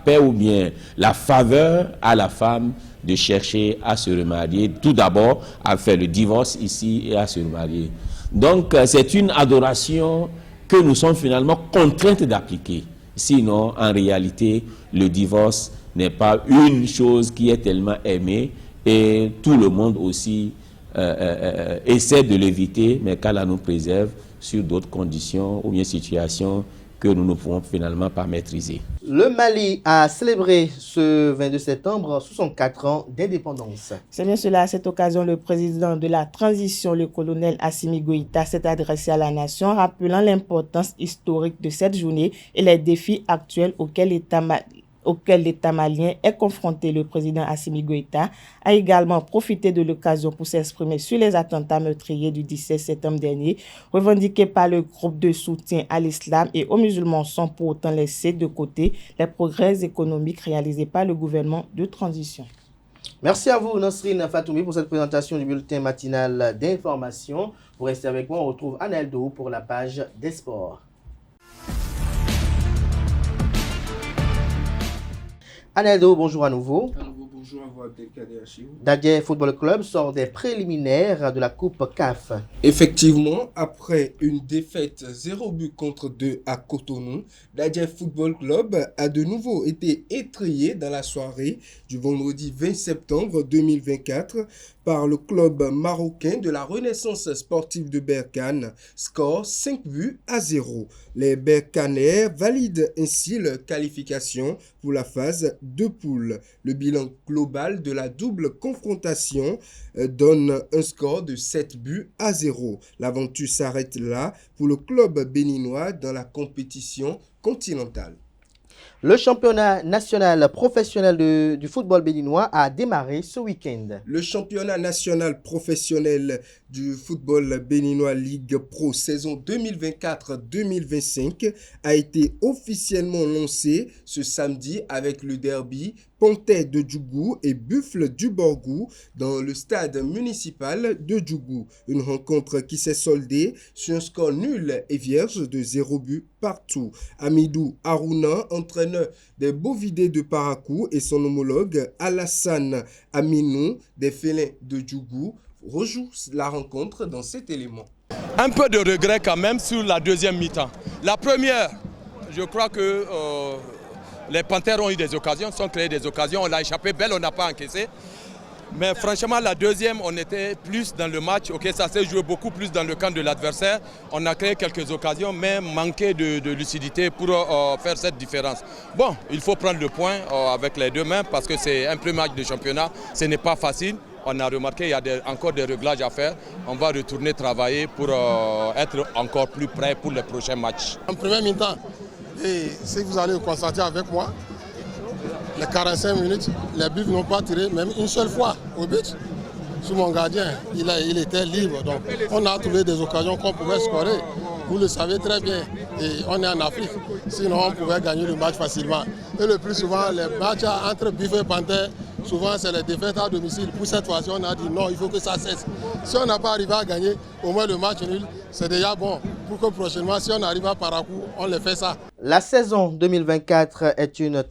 paix ou bien la faveur à la femme de chercher à se remarier, tout d'abord à faire le divorce ici et à se remarier. Donc c'est une adoration que nous sommes finalement contraintes d'appliquer. Sinon, en réalité, le divorce n'est pas une chose qui est tellement aimée et tout le monde aussi essaie de l'éviter, mais qu'Allah nous préserve sur d'autres conditions ou bien situations que nous ne pouvons finalement pas maîtriser. Le Mali a célébré ce 22 septembre 64 ans d'indépendance. C'est bien cela. À cette occasion, le président de la transition, le colonel Assimi Goïta, s'est adressé à la nation, rappelant l'importance historique de cette journée et les défis actuels auxquels l'État malien est confronté. Le président Assimi Goïta a également profité de l'occasion pour s'exprimer sur les attentats meurtriers du 17 septembre dernier, revendiqués par le groupe de soutien à l'islam et aux musulmans, sans pour autant laisser de côté les progrès économiques réalisés par le gouvernement de transition. Merci à vous, Nasrine Fatoumi, pour cette présentation du bulletin matinal d'information. Pour rester avec moi, on retrouve Anaël Dou pour la page des sports. Aneldo, bonjour à nouveau. Bonjour à vous, Abdelkader Achille. Dadje Football Club sort des préliminaires de la Coupe CAF. Effectivement, après une défaite 0 but contre 2 à Cotonou, Dadje Football Club a de nouveau été étrillé dans la soirée du vendredi 20 septembre 2024 par le club marocain de la Renaissance sportive de Berkane, score 5-0. Les Berkanais valident ainsi leur qualification pour la phase de poule. Le bilan global de la double confrontation donne un score de 7-0. L'aventure s'arrête là pour le club béninois dans la compétition continentale. Le championnat national professionnel du football béninois a démarré ce week-end. Le championnat national professionnel du football béninois Ligue Pro saison 2024-2025 a été officiellement lancé ce samedi avec le derby Pontais de Djougou et Buffle du Borgou dans le stade municipal de Djougou. Une rencontre qui s'est soldée sur un score nul et vierge de 0 but partout. Amidou Harouna, entraîneur des Bovidés de Parakou, et son homologue Alassane Aminou des Félins de Djougou rejouent la rencontre dans cet élément. Un peu de regret quand même sur la deuxième mi-temps. La première, je crois que les Panthères ont eu des occasions, sont créés des occasions, on l'a échappé belle, on n'a pas encaissé. Mais franchement, la deuxième, on était plus dans le match. Ok, ça s'est joué beaucoup plus dans le camp de l'adversaire. On a créé quelques occasions, mais manqué de lucidité pour faire cette différence. Bon, il faut prendre le point avec les deux mains parce que c'est un premier match de championnat. Ce n'est pas facile. On a remarqué qu'il y a encore des réglages à faire. On va retourner travailler pour être encore plus prêt pour les prochains matchs. En premier mi-temps, et si vous allez constater avec moi, les 45 minutes, les buts n'ont pas tiré même une seule fois au but. Sous mon gardien, il était libre. Donc on a trouvé des occasions qu'on pouvait scorer. Vous le savez très bien. Et on est en Afrique. Sinon, on pouvait gagner le match facilement. Et le plus souvent, les matchs entre Buffle et Panthère, souvent c'est les défaites à domicile. Pour cette fois-ci, on a dit non, il faut que ça cesse. Si on n'a pas arrivé à gagner au moins le match nul, c'est déjà bon. Pour que prochainement, si on arrive à Parakou, on le fait ça. La saison 2024 est une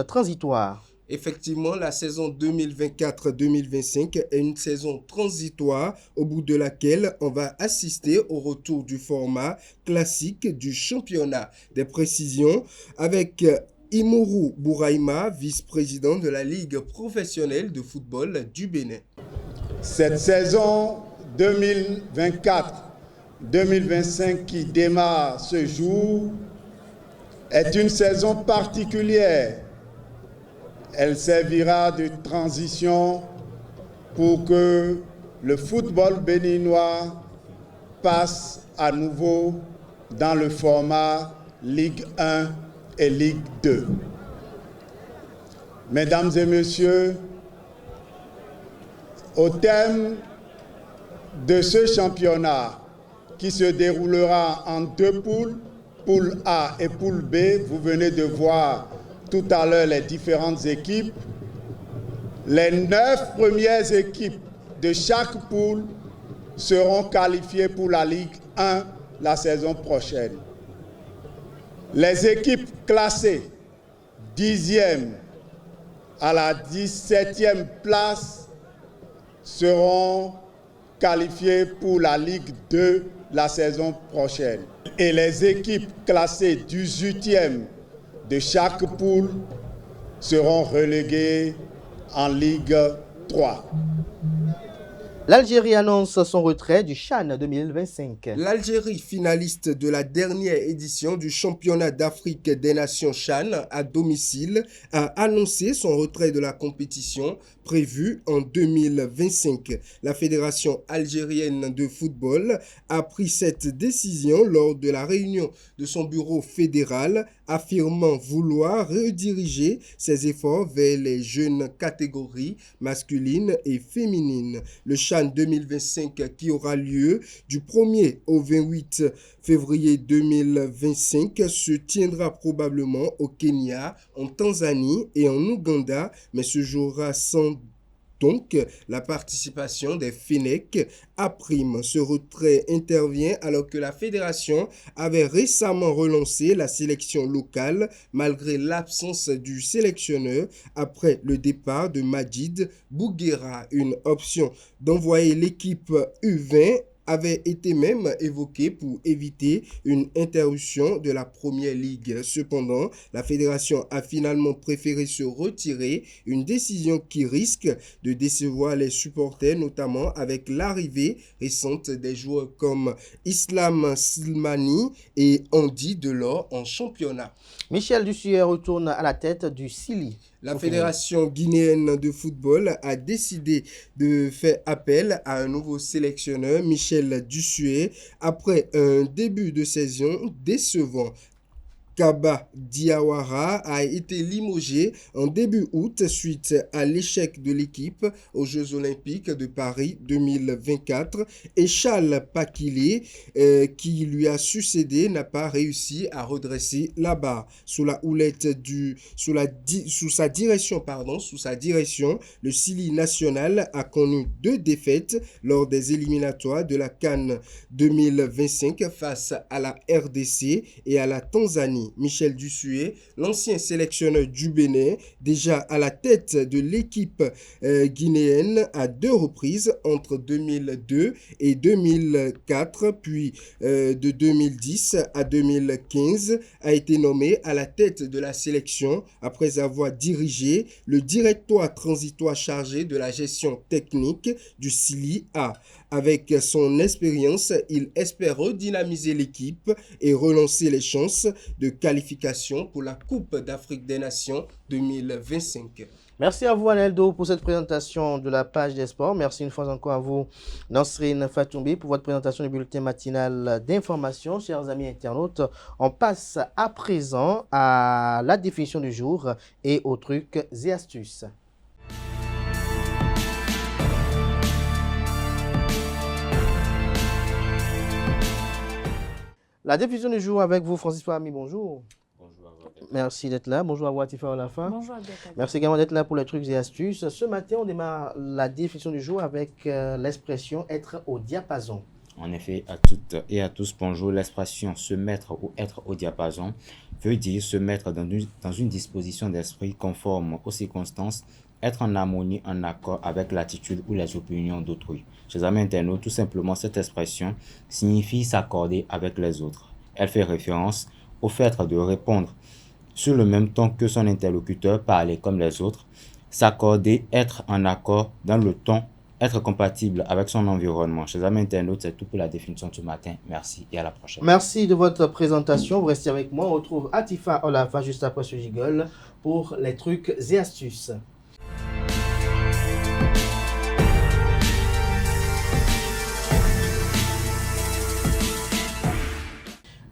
transitoire. Effectivement, la saison 2024-2025 est une saison transitoire au bout de laquelle on va assister au retour du format classique du championnat. Des précisions avec Imourou Bouraïma, vice-président de la Ligue professionnelle de football du Bénin. Cette saison 2024-2025 qui démarre ce jour est une saison particulière. Elle servira de transition pour que le football béninois passe à nouveau dans le format Ligue 1 et Ligue 2. Mesdames et messieurs, Au thème de ce championnat qui se déroulera en 2 poules, poule A et poule B, vous venez de voir tout à l'heure les différentes équipes. Les 9 premières équipes de chaque poule seront qualifiées pour la Ligue 1 la saison prochaine. Les équipes classées 10e à la 17e place seront qualifiées pour la Ligue 2 la saison prochaine. Et les équipes classées 18e de chaque poule seront reléguées en Ligue 3. L'Algérie annonce son retrait du CHAN 2025. L'Algérie, finaliste de la dernière édition du championnat d'Afrique des Nations CHAN à domicile, a annoncé son retrait de la compétition prévue en 2025. La Fédération algérienne de football a pris cette décision lors de la réunion de son bureau fédéral, affirmant vouloir rediriger ses efforts vers les jeunes catégories masculines et féminines. Le CHAN 2025 qui aura lieu du 1er au 28 février 2025 se tiendra probablement au Kenya, en Tanzanie et en Ouganda, mais se jouera sans donc la participation des Fennecs à prime. Ce retrait intervient alors que la fédération avait récemment relancé la sélection locale malgré l'absence du sélectionneur après le départ de Majid Bouguera. Une option d'envoyer l'équipe U20 avait été même évoquée pour éviter une interruption de la Première Ligue. Cependant, la fédération a finalement préféré se retirer, une décision qui risque de décevoir les supporters, notamment avec l'arrivée récente des joueurs comme Islam Slimani et Andy Delors en championnat. Michel Dussuet retourne à la tête du Sili. La Fédération guinéenne de football a décidé de faire appel à un nouveau sélectionneur, Michel Dussuet, après un début de saison décevant. Kaba Diawara a été limogé en début août suite à l'échec de l'équipe aux Jeux Olympiques de Paris 2024 et Charles Pakile qui lui a succédé n'a pas réussi à redresser la barre. Sous sa direction, le Sili national a connu 2 défaites lors des éliminatoires de la CAN 2025 face à la RDC et à la Tanzanie. Michel Dussuet, l'ancien sélectionneur du Bénin, déjà à la tête de l'équipe guinéenne à 2 reprises entre 2002 et 2004, puis de 2010 à 2015, a été nommé à la tête de la sélection après avoir dirigé le directoire transitoire chargé de la gestion technique du Sili A. Avec son expérience, il espère redynamiser l'équipe et relancer les chances de qualification pour la Coupe d'Afrique des Nations 2025. Merci à vous, Aneldo, pour cette présentation de la page des sports. Merci une fois encore à vous, Nansrine Fatoumbi, pour votre présentation du bulletin matinal d'information. Chers amis internautes, on passe à présent à la définition du jour et aux trucs et astuces. La définition du jour avec vous, Francis Fahmi, bonjour. Bonjour à vous. Merci d'être là. Bonjour à vous, Atifa Olafa. Bonjour à vous. Merci également d'être là pour les trucs et astuces. Ce matin, on démarre la définition du jour avec l'expression être au diapason. En effet, à toutes et à tous, bonjour. L'expression se mettre ou être au diapason veut dire se mettre dans une disposition d'esprit conforme aux circonstances, être en harmonie, en accord avec l'attitude ou les opinions d'autrui. Chers amis internautes, tout simplement, cette expression signifie s'accorder avec les autres. Elle fait référence au fait de répondre sur le même ton que son interlocuteur, parler comme les autres, s'accorder, être en accord dans le ton, être compatible avec son environnement. Chers amis internautes, c'est tout pour la définition de ce matin. Merci et à la prochaine. Merci de votre présentation. Vous restez avec moi. On retrouve Atifa Olafa juste après ce jiggle pour les trucs et astuces.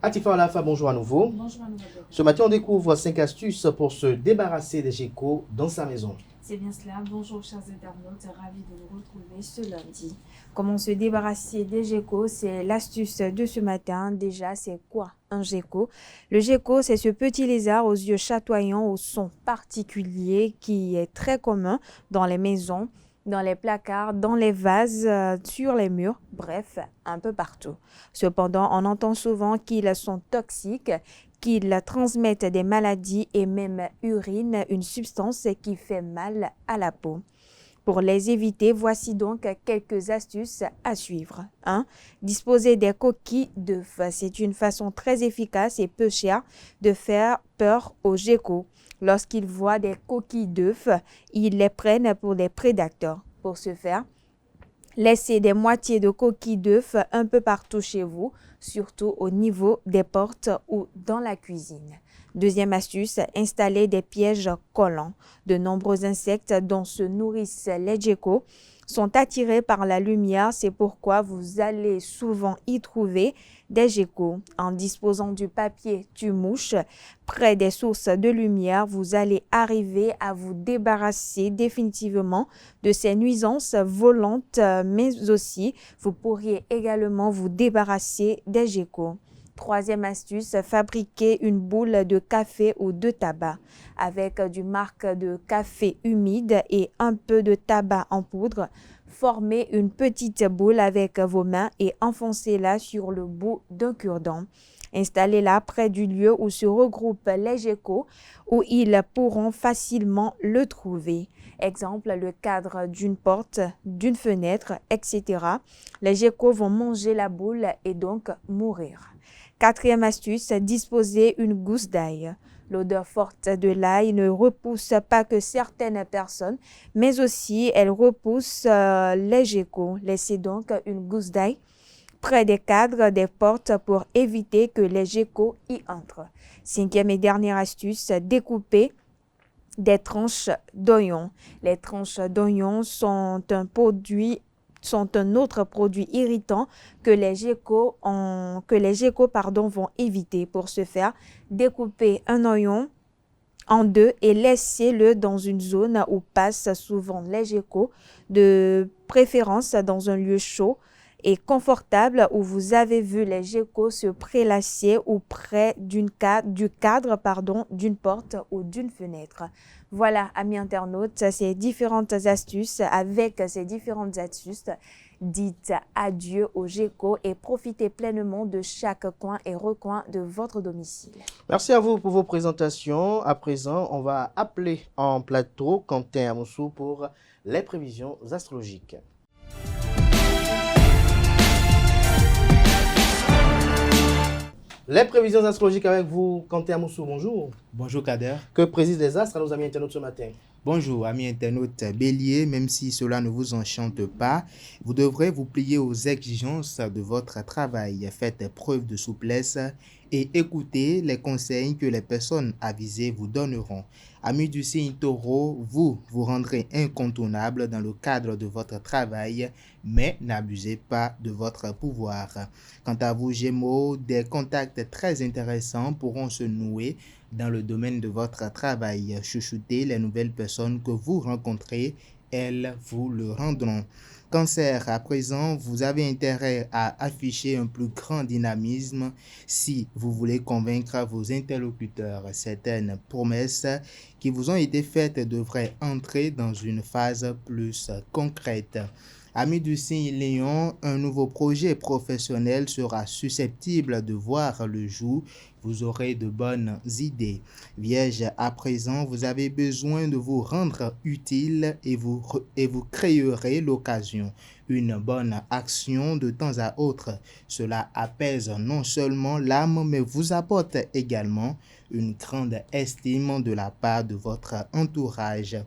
Atifa Olafa, bonjour à nouveau. Bonjour à nouveau. Ce matin, on découvre 5 astuces pour se débarrasser des geckos dans sa maison. C'est bien cela. Bonjour chers internautes, ravi de nous retrouver ce lundi. Comment se débarrasser des geckos, c'est l'astuce de ce matin. Déjà, c'est quoi un gecko? Le gecko, c'est ce petit lézard aux yeux chatoyants, au son particulier qui est très commun dans les maisons, dans les placards, dans les vases, sur les murs, bref, un peu partout. Cependant, on entend souvent qu'ils sont toxiques, qu'ils transmettent des maladies et même urinent une substance qui fait mal à la peau. Pour les éviter, voici donc quelques astuces à suivre. 1. Disposer des coquilles d'œufs. C'est une façon très efficace et peu chère de faire peur aux geckos. Lorsqu'ils voient des coquilles d'œufs, ils les prennent pour des prédateurs. Pour ce faire, laissez des moitiés de coquilles d'œufs un peu partout chez vous, surtout au niveau des portes ou dans la cuisine. Deuxième astuce, installer des pièges collants. De nombreux insectes dont se nourrissent les geckos sont attirés par la lumière, c'est pourquoi vous allez souvent y trouver des geckos. En disposant du papier tue-mouche près des sources de lumière, vous allez arriver à vous débarrasser définitivement de ces nuisances volantes, mais aussi vous pourriez également vous débarrasser des geckos. Troisième astuce, fabriquer une boule de café ou de tabac. Avec du marc de café humide et un peu de tabac en poudre, formez une petite boule avec vos mains et enfoncez-la sur le bout d'un cure-dent. Installez-la près du lieu où se regroupent les geckos, où ils pourront facilement le trouver. Exemple, le cadre d'une porte, d'une fenêtre, etc. Les geckos vont manger la boule et donc mourir. Quatrième astuce, disposer une gousse d'ail. L'odeur forte de l'ail ne repousse pas que certaines personnes, mais aussi elle repousse les geckos. Laissez donc une gousse d'ail près des cadres des portes pour éviter que les geckos y entrent. Cinquième et dernière astuce, découper des tranches d'oignons. Les tranches d'oignons sont un autre produit irritant que les geckos vont éviter. Pour ce faire, découpez un oignon en deux et laissez-le dans une zone où passent souvent les geckos, de préférence dans un lieu chaud et confortable où vous avez vu les geckos se prélasser ou près du cadre d'une porte ou d'une fenêtre. Voilà, amis internautes, ces différentes astuces. Avec ces différentes astuces, dites adieu aux geckos et profitez pleinement de chaque coin et recoin de votre domicile. Merci à vous pour vos présentations. À présent, on va appeler en plateau Quentin Amoussou pour les prévisions astrologiques. Les prévisions astrologiques avec vous, Quentin Amoussou, bonjour. Bonjour Kader. Que précisent les astres à nos amis internautes ce matin? Bonjour amis internautes. Bélier, même si cela ne vous enchante pas, vous devrez vous plier aux exigences de votre travail. Faites preuve de souplesse et écoutez les conseils que les personnes avisées vous donneront. Amis du signe Taureau, vous rendrez incontournable dans le cadre de votre travail, mais n'abusez pas de votre pouvoir. Quant à vous Gémeaux, des contacts très intéressants pourront se nouer dans le domaine de votre travail. Chouchoutez les nouvelles personnes que vous rencontrez, elles vous le rendront. Cancer, à présent, vous avez intérêt à afficher un plus grand dynamisme si vous voulez convaincre vos interlocuteurs. Certaines promesses qui vous ont été faites devraient entrer dans une phase plus concrète. Amis du signe Lion, un nouveau projet professionnel sera susceptible de voir le jour. Vous aurez de bonnes idées. Vierge, à présent, vous avez besoin de vous rendre utile et vous créerez l'occasion. Une bonne action de temps à autre. Cela apaise non seulement l'âme, mais vous apporte également une grande estime de la part de votre entourage.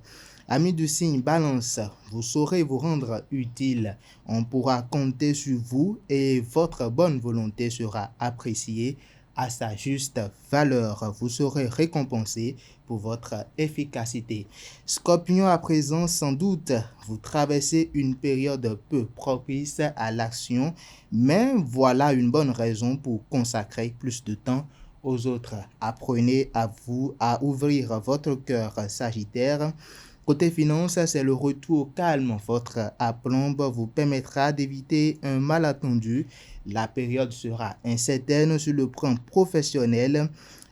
Amis du signe Balance, vous saurez vous rendre utile. On pourra compter sur vous et votre bonne volonté sera appréciée à sa juste valeur. Vous serez récompensé pour votre efficacité. Scorpion, à présent, sans doute, vous traversez une période peu propice à l'action, mais voilà une bonne raison pour consacrer plus de temps aux autres. Apprenez à ouvrir votre cœur, Sagittaire. Côté finances, c'est le retour au calme. Votre aplomb vous permettra d'éviter un malentendu. La période sera incertaine sur le plan professionnel,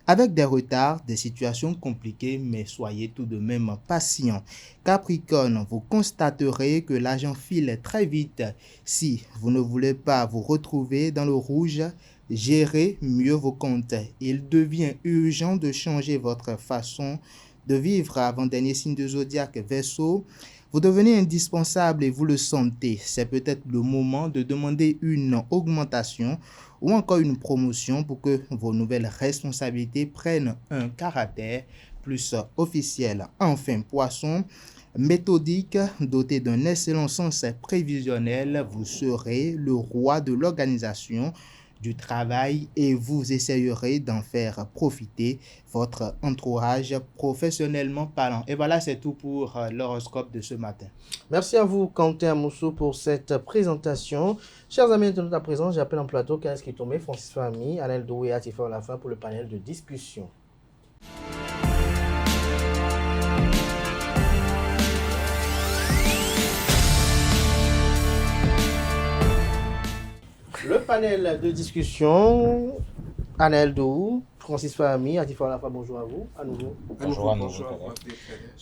avec des retards, des situations compliquées, mais soyez tout de même patient. Capricorne, vous constaterez que l'argent file très vite. Si vous ne voulez pas vous retrouver dans le rouge, gérez mieux vos comptes. Il devient urgent de changer votre façon de vivre. Avant-dernier signe de zodiaque, Verseau. Vous devenez indispensable et vous le sentez. C'est peut-être le moment de demander une augmentation ou encore une promotion pour que vos nouvelles responsabilités prennent un caractère plus officiel. Enfin, Poisson, méthodique, doté d'un excellent sens prévisionnel, vous serez le roi de l'organisation du travail et vous essayerez d'en faire profiter votre entourage professionnellement parlant. Et voilà, c'est tout pour l'horoscope de ce matin. Merci à vous, Quentin Moussou, pour cette présentation. Chers amis de notre présence, j'appelle en plateau Kares Kitomé, Francis Fahmi, Anel Doué et Atifa Olafa pour le panel de discussion. Le panel de discussion, Anel Dou, Francis Fahmi, Atifa Olafa, bonjour à vous, à nouveau. Bonjour.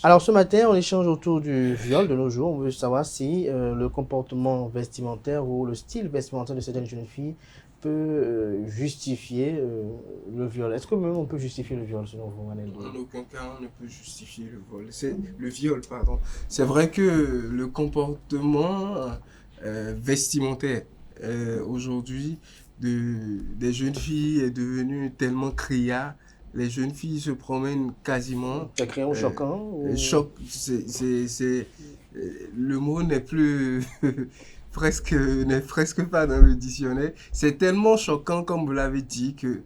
Alors ce matin, on échange autour du viol de nos jours. On veut savoir si le comportement vestimentaire ou le style vestimentaire de certaines jeunes filles peut justifier le viol. Est-ce que même on peut justifier le viol selon vous, Anel Dou? En aucun cas, on ne peut justifier le viol. C'est vrai que le comportement vestimentaire aujourd'hui des jeunes filles est devenu tellement criard. Les jeunes filles se promènent quasiment. C'est crayon choquant Choc, le mot n'est plus n'est presque pas dans le dictionnaire. C'est tellement choquant, comme vous l'avez dit, que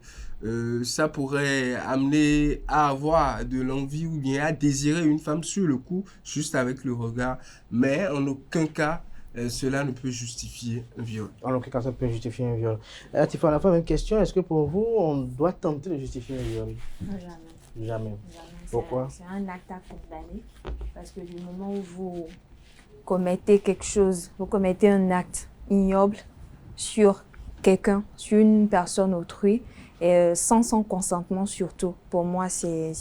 ça pourrait amener à avoir de l'envie ou bien à désirer une femme sur le coup, juste avec le regard. Mais en aucun cas, cela ne peut justifier un viol. En aucun cas, ça peut justifier un viol. Atifa Olafa, même question. Est-ce que pour vous, on doit tenter de justifier un viol? Jamais. Pourquoi? C'est un acte à condamner. Parce que du moment où vous commettez quelque chose, vous commettez un acte ignoble sur quelqu'un, sur une personne autrui, et sans son consentement surtout, pour moi, c'est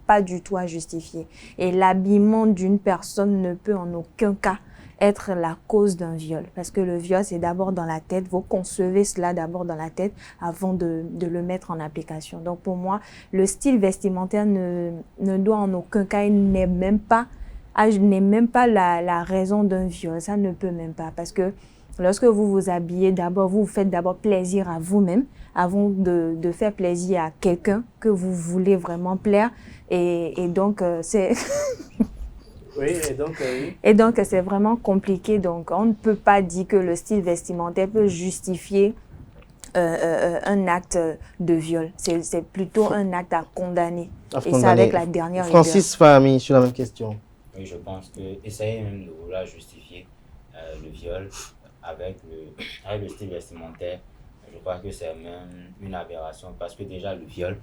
pas du tout à justifier. Et l'habillement d'une personne ne peut en aucun cas être la cause d'un viol. Parce que le viol, c'est d'abord dans la tête. Vous concevez cela d'abord dans la tête avant de le mettre en application. Donc pour moi, le style vestimentaire ne doit en aucun cas, n'est même pas la raison d'un viol. Ça ne peut même pas. Parce que lorsque vous vous habillez, d'abord, vous faites d'abord plaisir à vous-même avant de faire plaisir à quelqu'un que vous voulez vraiment plaire. Et donc, c'est... Oui, Et donc, c'est vraiment compliqué. Donc, on ne peut pas dire que le style vestimentaire peut justifier un acte de viol. C'est plutôt un acte à condamner. Et c'est avec la dernière rigueur. Francis Fahmi, sur la même question. Oui, je pense que essayer même de vouloir justifier le viol avec le style vestimentaire, je crois que c'est même une aberration parce que déjà le viol,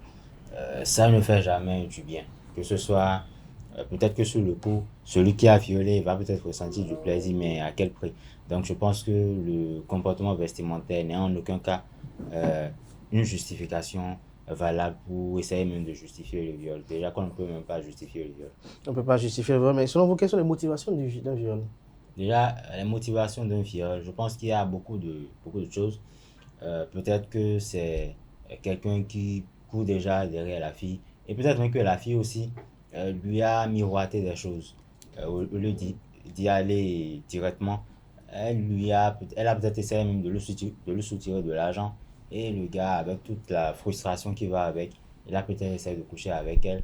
ça ne fait jamais du bien. Que ce soit peut-être que sur le coup, celui qui a violé va peut-être ressentir du plaisir, mais à quel prix? Donc je pense que le comportement vestimentaire n'est en aucun cas une justification valable pour essayer même de justifier le viol. Déjà qu'on ne peut même pas justifier le viol. On ne peut pas justifier le viol, mais selon vous, quelles sont les motivations d'un viol? Déjà, les motivations d'un viol, je pense qu'il y a beaucoup de choses. Peut-être que c'est quelqu'un qui court déjà derrière la fille, et peut-être même que la fille aussi lui a miroité des choses. Au lieu d'y aller directement, elle a peut-être essayé même de lui soutirer de l'argent. Et le gars, avec toute la frustration qui va avec, il a peut-être essayé de coucher avec elle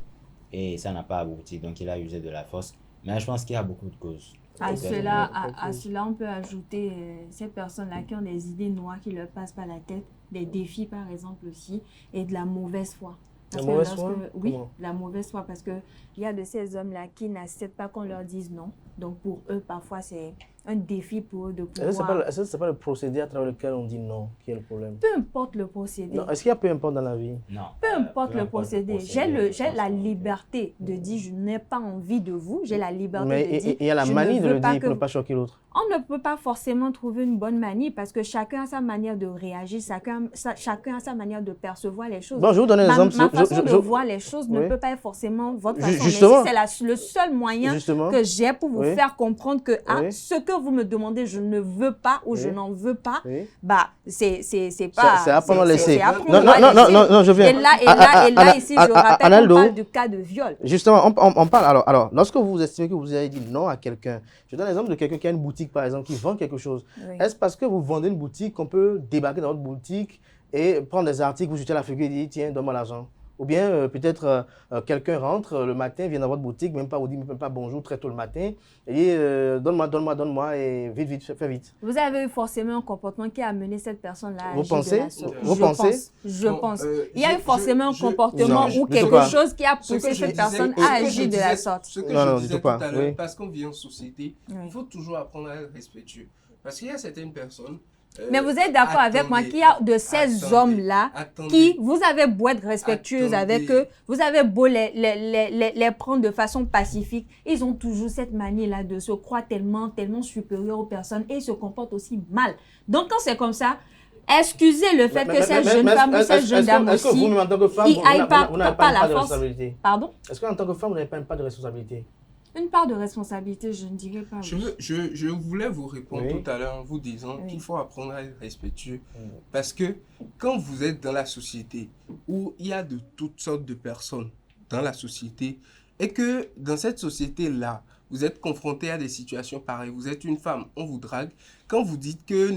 et ça n'a pas abouti. Donc il a usé de la force. Mais je pense qu'il y a beaucoup de causes. À cela, on peut ajouter ces personnes-là qui ont des idées noires qui leur passent par la tête, des défis par exemple aussi, et de la mauvaise foi. La mauvaise foi? Oui, la mauvaise foi, parce qu'il y a de ces hommes-là qui n'acceptent pas qu'on leur dise non. Donc pour eux, parfois, un défi pour eux de pouvoir... Est-ce que ce n'est pas le procédé à travers lequel on dit non qui est le problème? Peu importe le procédé. Non, est-ce qu'il y a peu importe dans la vie? Non. Peu importe le procédé. J'ai la liberté de dire je n'ai pas envie de vous. J'ai la liberté de dire il y a la manie de le dire pour ne pas choquer l'autre. On ne peut pas forcément trouver une bonne manie parce que chacun a sa manière de réagir, chacun a sa manière de percevoir les choses. Bon, je vous donne un exemple. Ma façon de voir les choses ne peut pas être forcément votre façon. Justement. Mais si c'est le seul moyen que j'ai pour vous faire comprendre que ce que vous me demandez, je ne veux pas ou je n'en veux pas, bah, c'est pas... C'est apprendre à laisser. Non, je viens. Et là, ici, je rappelle qu'on parle du cas de viol. Justement, on parle. Alors, lorsque vous estimez que vous avez dit non à quelqu'un, je donne l'exemple de quelqu'un qui a une boutique, par exemple, qui vend quelque chose. Oui. Est-ce parce que vous vendez une boutique qu'on peut débarquer dans votre boutique et prendre des articles, vous jetez la figure et dire tiens, donne-moi l'argent? Ou bien peut-être quelqu'un rentre le matin, vient dans votre boutique, même pas vous dit même pas bonjour très tôt le matin, et dit donne-moi et vite, fais vite. Vous avez eu forcément un comportement qui a amené cette personne-là à agir de la sorte. Vous pensez? Je pense. Il y a eu forcément un comportement ou quelque chose qui a poussé cette personne à agir de la sorte. Ce que je disais tout à l'heure, parce qu'on vit en société, il faut toujours apprendre à être respectueux. Parce qu'il y a certaines personnes... Mais vous êtes d'accord avec moi qu'il y a de ces hommes-là qui, vous avez beau être respectueuse avec eux, vous avez beau les prendre de façon pacifique, ils ont toujours cette manie-là de se croire tellement supérieurs aux personnes et ils se comportent aussi mal. Donc quand c'est comme ça, excusez le fait que cette jeune femme ou cette jeune dame aussi, vous, en tant que femme, ils n'aillent pas la force. Pardon? Est-ce qu'en tant que femme, vous n'avez pas une part de responsabilité? Une part de responsabilité, je ne dirais pas. Je voulais vous répondre tout à l'heure en vous disant qu'il faut apprendre à être respectueux. Parce que quand vous êtes dans la société où il y a de toutes sortes de personnes dans la société et que dans cette société-là, vous êtes confronté à des situations pareilles, vous êtes une femme, on vous drague, quand vous dites que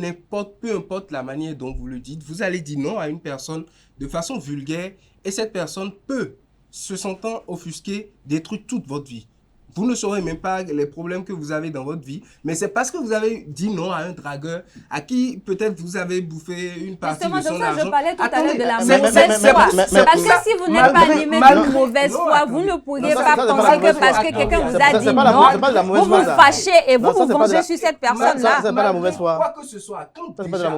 peu importe la manière dont vous le dites, vous allez dire non à une personne de façon vulgaire et cette personne peut, se sentant offusquée, détruire toute votre vie. Vous ne saurez même pas les problèmes que vous avez dans votre vie, mais c'est parce que vous avez dit non à un dragueur à qui peut-être vous avez bouffé une partie de son argent. Je parlais tout à l'heure de la mauvaise foi. Parce que si vous n'êtes pas animé d'une mauvaise foi, vous ne pourriez pas penser que parce que quelqu'un vous a dit non, vous vous fâchez et vous vous vengez sur cette personne-là. C'est pas la mauvaise foi. Quoi que ce soit, quand déjà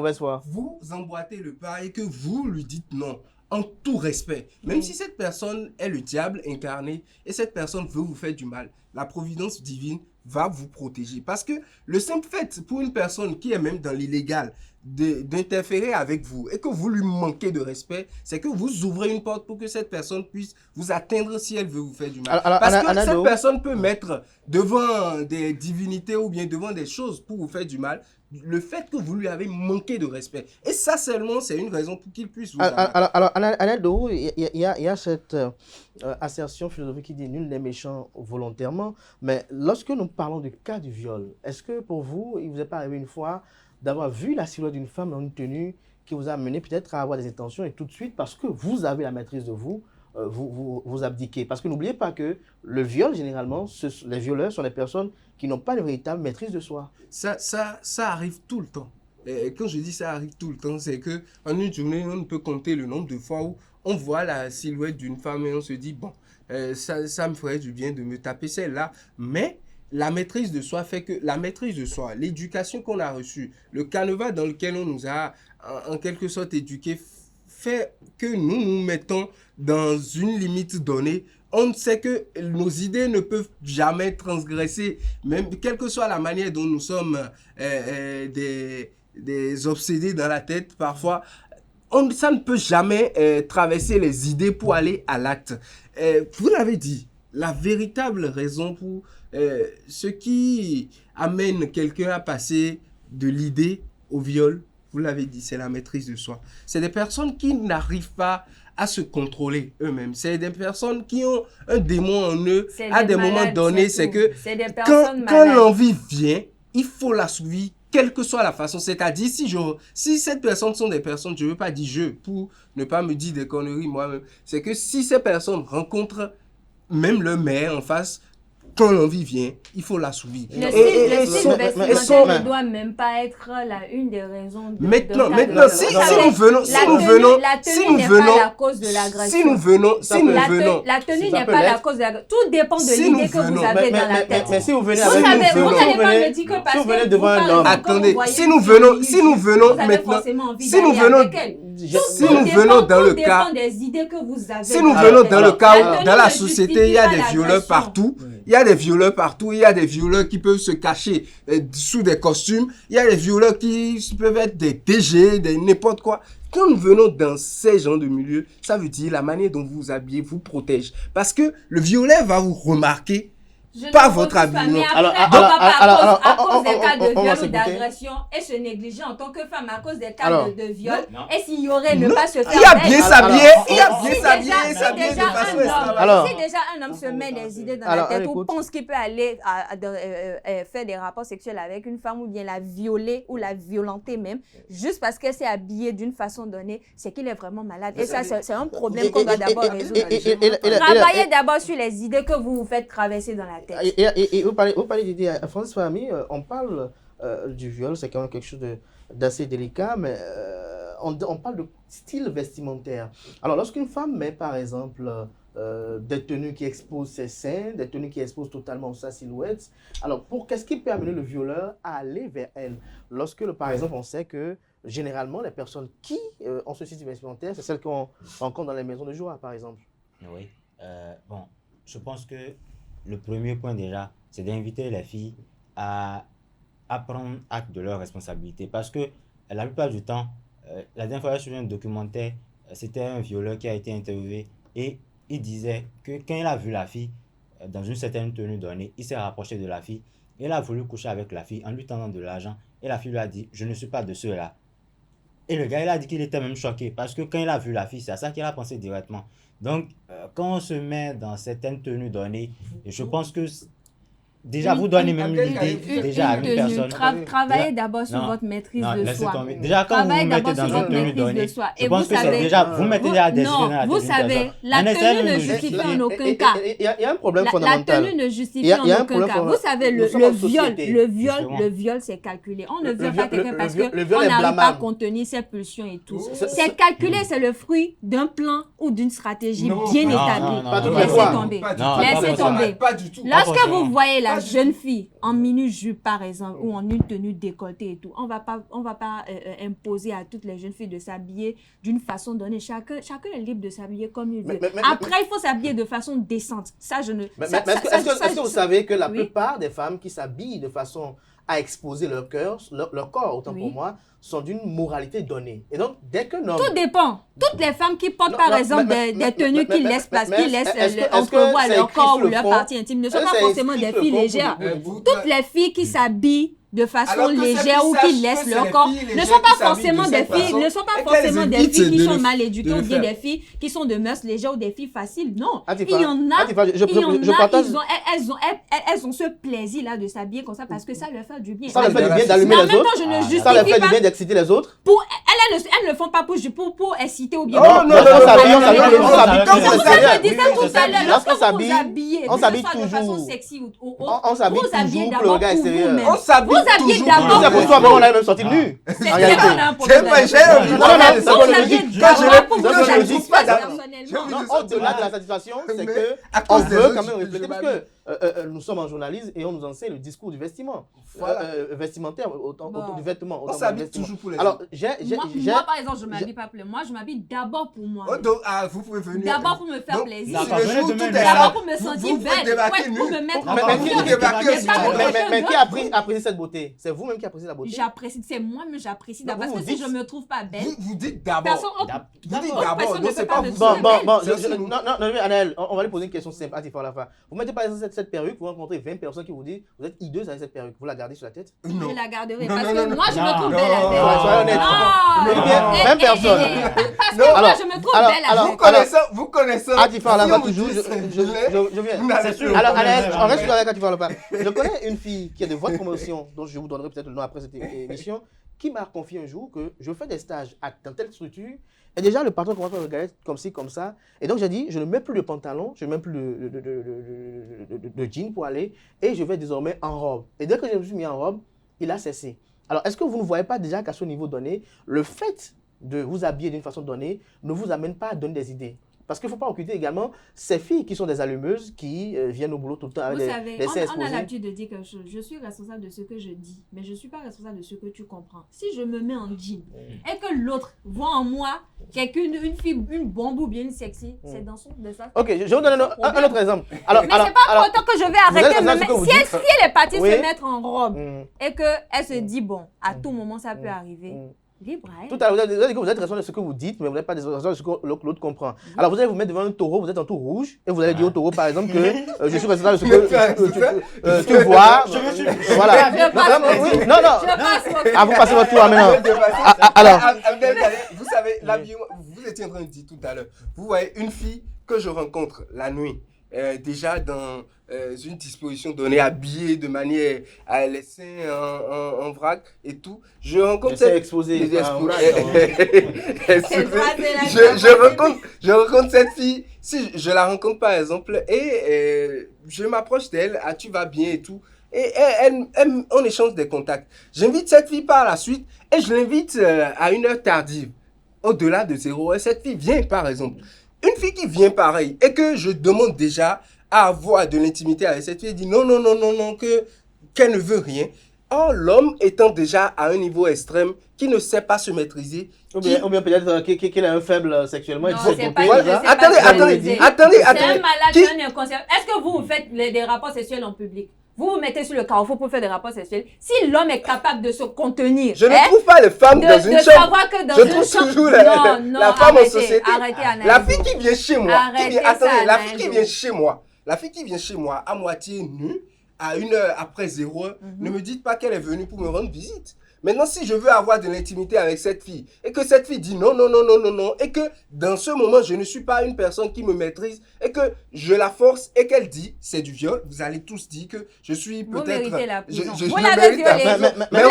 vous emboîtez le pas et que vous lui dites non, en tout respect, même si cette personne est le diable incarné et cette personne veut vous faire du mal, la providence divine va vous protéger. Parce que le simple fait pour une personne qui est même dans l'illégal d'interférer avec vous et que vous lui manquez de respect, c'est que vous ouvrez une porte pour que cette personne puisse vous atteindre si elle veut vous faire du mal. Parce que cette personne peut mettre devant des divinités ou bien devant des choses pour vous faire du mal, le fait que vous lui avez manqué de respect. Et ça seulement, c'est une raison pour qu'il puisse vous abattre. Alors, Annette Doro, il y a cette assertion philosophique qui dit nul n'est méchant volontairement, mais lorsque nous parlons du cas du viol, est-ce que pour vous, il vous est pas arrivé une fois d'avoir vu la silhouette d'une femme dans une tenue qui vous a amené peut-être à avoir des intentions et tout de suite, parce que vous avez la maîtrise de vous, vous abdiquez. Parce que n'oubliez pas que le viol, généralement, les violeurs sont les personnes qui n'ont pas de véritable maîtrise de soi. Ça arrive tout le temps. Et quand je dis ça arrive tout le temps, c'est qu'en une journée, on ne peut compter le nombre de fois où on voit la silhouette d'une femme et on se dit, bon, ça me ferait du bien de me taper celle-là. Mais la maîtrise de soi fait que la maîtrise de soi, l'éducation qu'on a reçue, le canevas dans lequel on nous a en quelque sorte éduqués, fait que nous mettons dans une limite donnée. On sait que nos idées ne peuvent jamais transgresser, même quelle que soit la manière dont nous sommes des obsédés dans la tête parfois. Ça ne peut jamais traverser les idées pour aller à l'acte. Vous l'avez dit, la véritable raison pour ce qui amène quelqu'un à passer de l'idée au viol, vous l'avez dit, c'est la maîtrise de soi. C'est des personnes qui n'arrivent pas à se contrôler eux-mêmes. C'est des personnes qui ont un démon en eux à des moments donnés. C'est que quand l'envie vient, il faut l'assouvir, quelle que soit la façon. C'est-à-dire, si cette personne sont des personnes, je ne veux pas dire je, pour ne pas me dire des conneries moi-même, c'est que si ces personnes rencontrent même leur mère en face, quand l'envie vient, il faut l'assouvir. Le style vestimentaire ne doit même pas être une des raisons de... Maintenant, si nous venons... La tenue n'est pas la cause de l'agression. La tenue n'est pas la cause de l'agression. Tout dépend de l'idée que vous avez dans la tête. Mais si vous venez vous n'allez pas me dire que parce que devant un homme... Attendez, si nous venons maintenant... Si nous venons dans le cas... Si nous venons dans le cas où dans la société, il y a des violeurs partout, il y a des violeurs qui peuvent se cacher sous des costumes, il y a des violeurs qui peuvent être des DG, des n'importe quoi. Quand nous venons dans ces genres de milieux, ça veut dire la manière dont vous vous habillez vous protège. Parce que le violet va vous remarquer pas votre habillement. Mais après, à cause des cas de viol ou d'agression et se négliger en tant que femme à cause des cas de viol, et s'il y aurait ne pas se faire... Il y a bien s'habiller, de façon extravagante. Si déjà un homme se met des idées dans la tête ou pense qu'il peut aller faire des rapports sexuels avec une femme ou bien la violer ou la violenter même, juste parce qu'elle s'est habillée d'une façon donnée, c'est qu'il est vraiment malade. Et ça, c'est un problème qu'on doit d'abord résoudre. Travaillez d'abord sur les idées que vous vous faites traverser dans la tête. Et vous parlez d'idées. Francis Fahmy, on parle du viol, c'est quand même quelque chose d'assez délicat, mais on parle de style vestimentaire. Alors, lorsqu'une femme met, par exemple, des tenues qui exposent ses seins, des tenues qui exposent totalement sa silhouette, alors, qu'est-ce qui peut amener le violeur à aller vers elle? Lorsque, par exemple, on sait que généralement, les personnes qui ont ce style vestimentaire, c'est celles qu'on rencontre dans les maisons de joie, par exemple. Oui. Bon, je pense que le premier point déjà, c'est d'inviter les filles à prendre acte de leurs responsabilités. Parce que la plupart du temps, la dernière fois que j'ai vu un documentaire, c'était un violeur qui a été interviewé et il disait que quand il a vu la fille dans une certaine tenue donnée, il s'est rapproché de la fille, il a voulu coucher avec la fille en lui tendant de l'argent et la fille lui a dit « je ne suis pas de ceux-là ». Et le gars, il a dit qu'il était même choqué parce que quand il a vu la fille, c'est à ça qu'il a pensé directement. Donc, quand on se met dans certaines tenues données, je pense que déjà, vous donnez même l'idée déjà à une personne. Travaillez d'abord sur votre maîtrise de soi. Déjà, quand vous vous mettez dans une tenue donnée, je pense que c'est déjà, vous mettez déjà des idées dans la tenue. Vous savez, la tenue ne justifie en aucun cas. Il y a un problème fondamental. La tenue ne justifie en aucun cas. Vous savez, le viol, c'est calculé. On ne viole pas quelqu'un parce qu'on n'arrive pas à contenir ses pulsions et tout. C'est calculé, c'est le fruit d'un plan ou d'une stratégie bien établie. Laissez tomber. Laissez tomber. Lorsque vous voyez la jeune fille en mini-jupe par exemple ou en une tenue décolletée et tout, on va pas imposer à toutes les jeunes filles de s'habiller d'une façon donnée. Chacun est libre de s'habiller comme il veut. Après, il faut s'habiller de façon décente. Ça, je ne... Est-ce que vous savez que la plupart des femmes qui s'habillent de façon à exposer leur corps, autant pour moi, sont d'une moralité donnée. Et donc, dès que tout dépend. Toutes les femmes qui portent, par exemple, des tenues qui laissent entrevoir leur corps ou leur partie intime ne sont pas forcément des filles légères. Toutes les filles qui s'habillent de façon légère ou qui laissent leur corps ne sont pas forcément des filles qui sont mal éduquées ou bien des filles qui sont de mœurs légères ou des filles faciles. Non, il y en a, elles ont ce plaisir là de s'habiller comme ça parce que ça leur fait du bien. Ça leur fait du bien d'allumer les autres. Ça leur fait du bien d'exciter les autres. Elles ne le font pas pour exciter ou bien. Oh non, on s'habille toujours de façon sexy ou on s'habille toujours pour le regard extérieur. Vous habillez d'abord. C'est pour toi, on a même sorti nu. C'est pas au-delà de la satisfaction, c'est que on veut quand même refléter parce que nous sommes en journalisme et on nous enseigne le discours du vestiment, vestimentaire, du vêtement. On s'habille toujours pour les autres. Moi, par exemple, je m'habille pas pour moi, je m'habille d'abord pour moi. Vous pouvez venir. D'abord pour me faire plaisir. D'abord pour me sentir belle. Pour me mettre en confiance. Mais qui apprécie cette beauté? C'est vous-même qui appréciez la beauté? J'apprécie, c'est moi-même j'apprécie. Parce que si je me trouve pas belle. Vous dites d'abord. Vous dites d'abord. Non, c'est pas vous. Non, Anaël, on va lui poser une question simple. Vous mettez par exemple cette perruque, vous rencontrez 20 personnes qui vous disent vous êtes hideuse avec cette perruque. Vous la gardez sur la tête? Non. Je la garderai parce que moi je me trouve belle avec. Soyez honnête. 20 personnes. Parce que moi je me trouve belle avec. Vous connaissez. Atifa Alpha toujours. Je viens. C'est sûr. Alors Anaël, on reste avec Atifa Alpha. Je connais une fille qui est de votre promotion, dont je vous donnerai peut-être le nom après cette émission, qui m'a confié un jour que je fais des stages dans telle structure. Et déjà, le patron commence à regarder comme ci, comme ça. Et donc, j'ai dit, je ne mets plus de pantalon, je ne mets plus de jean pour aller. Et je vais désormais en robe. Et dès que je me suis mis en robe, il a cessé. Alors, est-ce que vous ne voyez pas déjà qu'à ce niveau donné, le fait de vous habiller d'une façon donnée ne vous amène pas à donner des idées? Parce qu'il ne faut pas occulter également ces filles qui sont des allumeuses, qui viennent au boulot tout le temps avec vous savez, des on a l'habitude de dire quelque chose. Je suis responsable de ce que je dis, mais je ne suis pas responsable de ce que tu comprends. Si je me mets en jean et que l'autre voit en moi une fille, une bombe ou bien une sexy, c'est dans son dessin. Ok, je vais vous donner un autre exemple. Alors, mais ce n'est pas pour autant que je vais arrêter de me mettre. Si elle est partie se mettre en robe et qu'elle se dit, bon, à tout moment, ça peut arriver. Libre, hein? Tout à l'heure, vous avez dit que vous êtes responsable de ce que vous dites, mais vous n'êtes pas responsable de ce que l'autre comprend. Alors, vous allez vous mettre devant un taureau, vous êtes en tout rouge, et vous allez dire au taureau, par exemple, que je suis responsable de ce que tu vois. Voilà. Non. Vous passez votre tour maintenant. Alors, vous savez, vous étiez en train de dire tout à l'heure, vous voyez une fille que je rencontre la nuit, déjà dans une disposition donnée, habillée de manière à laisser en vrac et tout. Je rencontre je rencontre cette fille. Si je la rencontre par exemple et je m'approche d'elle, tu vas bien et tout. Et on échange des contacts. J'invite cette fille par la suite et je l'invite à une heure tardive, au-delà de 0 heure. Cette fille vient par exemple. Une fille qui vient pareil et que je demande déjà à avoir de l'intimité avec cette fille, elle dit non, qu'elle ne veut rien. Or, l'homme étant déjà à un niveau extrême, qui ne sait pas se maîtriser. Ou bien peut-être qu'il est un faible sexuellement. Non, c'est pas attendez. C'est un malade, un inconscient. Est-ce que vous faites des rapports sexuels en public? Vous vous mettez sur le carrefour pour faire des rapports sexuels. Si l'homme est capable de se contenir, je ne trouve pas les femmes dans une chambre. Savoir que dans je trouve toujours la femme en société. Arrêtez, la fille qui vient chez moi, la fille qui vient chez moi à moitié nue, à 1 heure après 0 heure, ne me dites pas qu'elle est venue pour me rendre visite. Maintenant, si je veux avoir de l'intimité avec cette fille et que cette fille dit non, et que dans ce moment, je ne suis pas une personne qui me maîtrise et que je la force et qu'elle dit c'est du viol, vous allez tous dire que je suis peut-être... Vous méritez la prison. Vous l'avez violée. Mais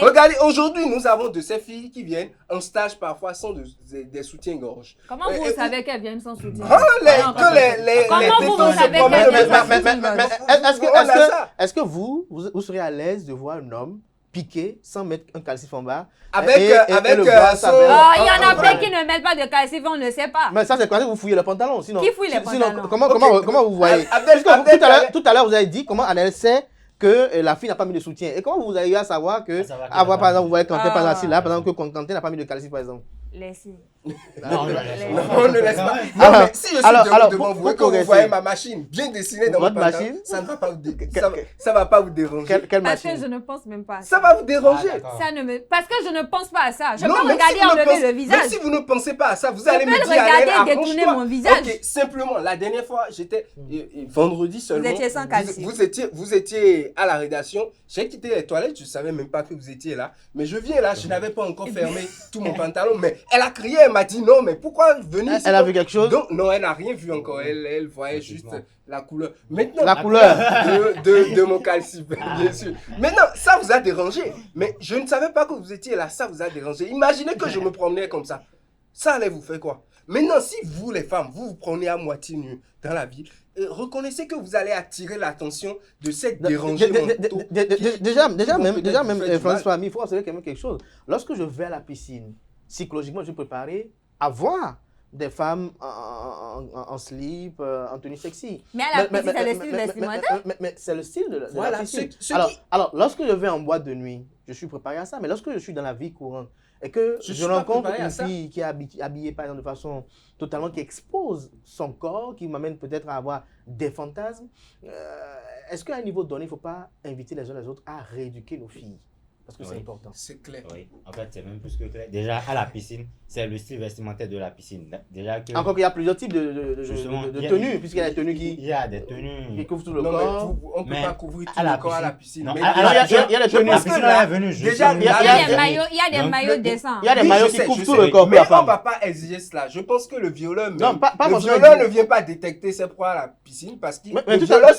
regardez, aujourd'hui, nous avons de ces filles qui viennent en stage parfois sans des soutiens-gorge. Comment vous savez qu'elles viennent sans soutien? Comment vous savez qu'elles viennent sans soutien? Est-ce que vous serez à l'aise de voir un homme piqué sans mettre un calcif en bas avec il y en a plein qui ne mettent pas de calcif, on ne sait pas. Mais ça, c'est quand vous fouillez le pantalon. Sinon, qui fouille les pantalons? Comment vous voyez? Tout à l'heure, vous avez dit comment Anaël sait que la fille n'a pas mis de soutien. Et comment vous avez eu à savoir que, par exemple, vous voyez Quentin par exemple, là, par exemple, que Quentin n'a pas mis de calcif, par exemple? Laissez. Non, ne laisse pas. Non, mais si je suis devant vous et que vous voyez ma machine bien dessinée dans votre machine, ça ne va pas vous déranger. Quelle parce machine? que je ne pense même pas à ça. Ça va vous déranger. Parce que je ne pense pas à ça. Je peux regarder enlever le visage. Même si vous ne pensez pas à ça, vous allez me dire regarder détourner mon visage. Ok, simplement, la dernière fois, j'étais vendredi seulement. Vous étiez sans calcif. Vous étiez à la rédaction. J'ai quitté les toilettes, je ne savais même pas que vous étiez là. Mais je viens là, je n'avais pas encore fermé tout mon pantalon. Mais elle a crié, elle m'a dit non, mais pourquoi venir ici? Elle a vu quelque chose? Non, elle n'a rien vu encore. Elle voyait juste la couleur. Maintenant, la couleur de mon calcif, bien sûr. Maintenant, ça vous a dérangé. Mais je ne savais pas que vous étiez là. Ça vous a dérangé. Imaginez que je me promenais comme ça. Ça allait vous faire quoi? Maintenant, si vous, les femmes, vous vous prenez à moitié nu dans la vie, reconnaissez que vous allez attirer l'attention de cette dérangement. Déjà même, Francis Fami, il faut observer quand même quelque chose. Lorsque je vais à la piscine, psychologiquement, je suis préparé à voir des femmes en slip, en tenue sexy. Mais à la piscine, c'est le style vestimentaire. Mais c'est le style de la piscine. Alors, lorsque je vais en boîte de nuit, je suis préparé à ça. Mais lorsque je suis dans la vie courante et que je rencontre une fille qui est habillée, par exemple, de façon totalement qui expose son corps, qui m'amène peut-être à avoir des fantasmes, est-ce qu'à un niveau donné, il ne faut pas inviter les uns les autres à rééduquer nos filles? Parce que c'est important. C'est clair. Oui, en fait, c'est même plus que clair. Déjà, à la piscine, c'est le style vestimentaire de la piscine. Déjà que... Encore qu'il y a plusieurs types de tenues, puisqu'il y a des tenues qui... Il y a des tenues... qui couvrent tout le corps. On ne peut pas couvrir tout le corps à la piscine. Il y a des tenues... Déjà, il y a des maillots décents. Il y a des maillots qui couvrent tout le corps. Mais on ne va pas exiger cela. Je pense que le violeur ne vient pas détecter ses proies à la piscine parce que le violeur,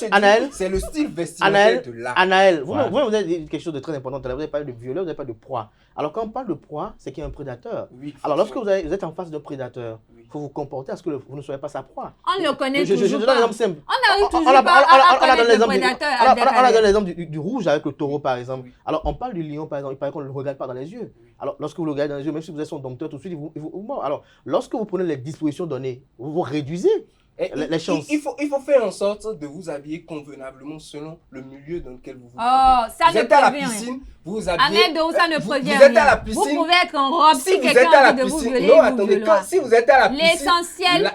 c'est le style vestimentaire de l'art. Anaël, vous avez dit quelque chose de très important. Vous avez parlé de violeur, vous avez parlé de proie. Alors quand on parle de proie, c'est qu'il y a un prédateur. Oui, alors lorsque vous êtes en face d'un prédateur, il faut vous comporter à ce que vous ne soyez pas sa proie. On le connaît toujours je donne pas. un exemple simple. On a eu toujours pas à connaître le prédateur. On a donné l'exemple du rouge avec le taureau par exemple. Alors on parle du lion par exemple, il paraît qu'on ne le regarde pas dans les yeux. Alors lorsque vous le regardez dans les yeux, même si vous êtes son dompteur tout de suite, il vous mord. Alors lorsque vous prenez les dispositions données, vous réduisez les chances. Il faut faire en sorte de vous habiller convenablement selon le milieu dans lequel vous vous trouvez. Oh, ça vous ne êtes à la prévient piscine, vous vous habillez. Ça ne prévient vous êtes à la rien. piscine. Vous pouvez être en robe si vous êtes quelqu'un à a la envie de vous piscine. violer. Non, attendez, si vous êtes à la piscine. L'essentiel.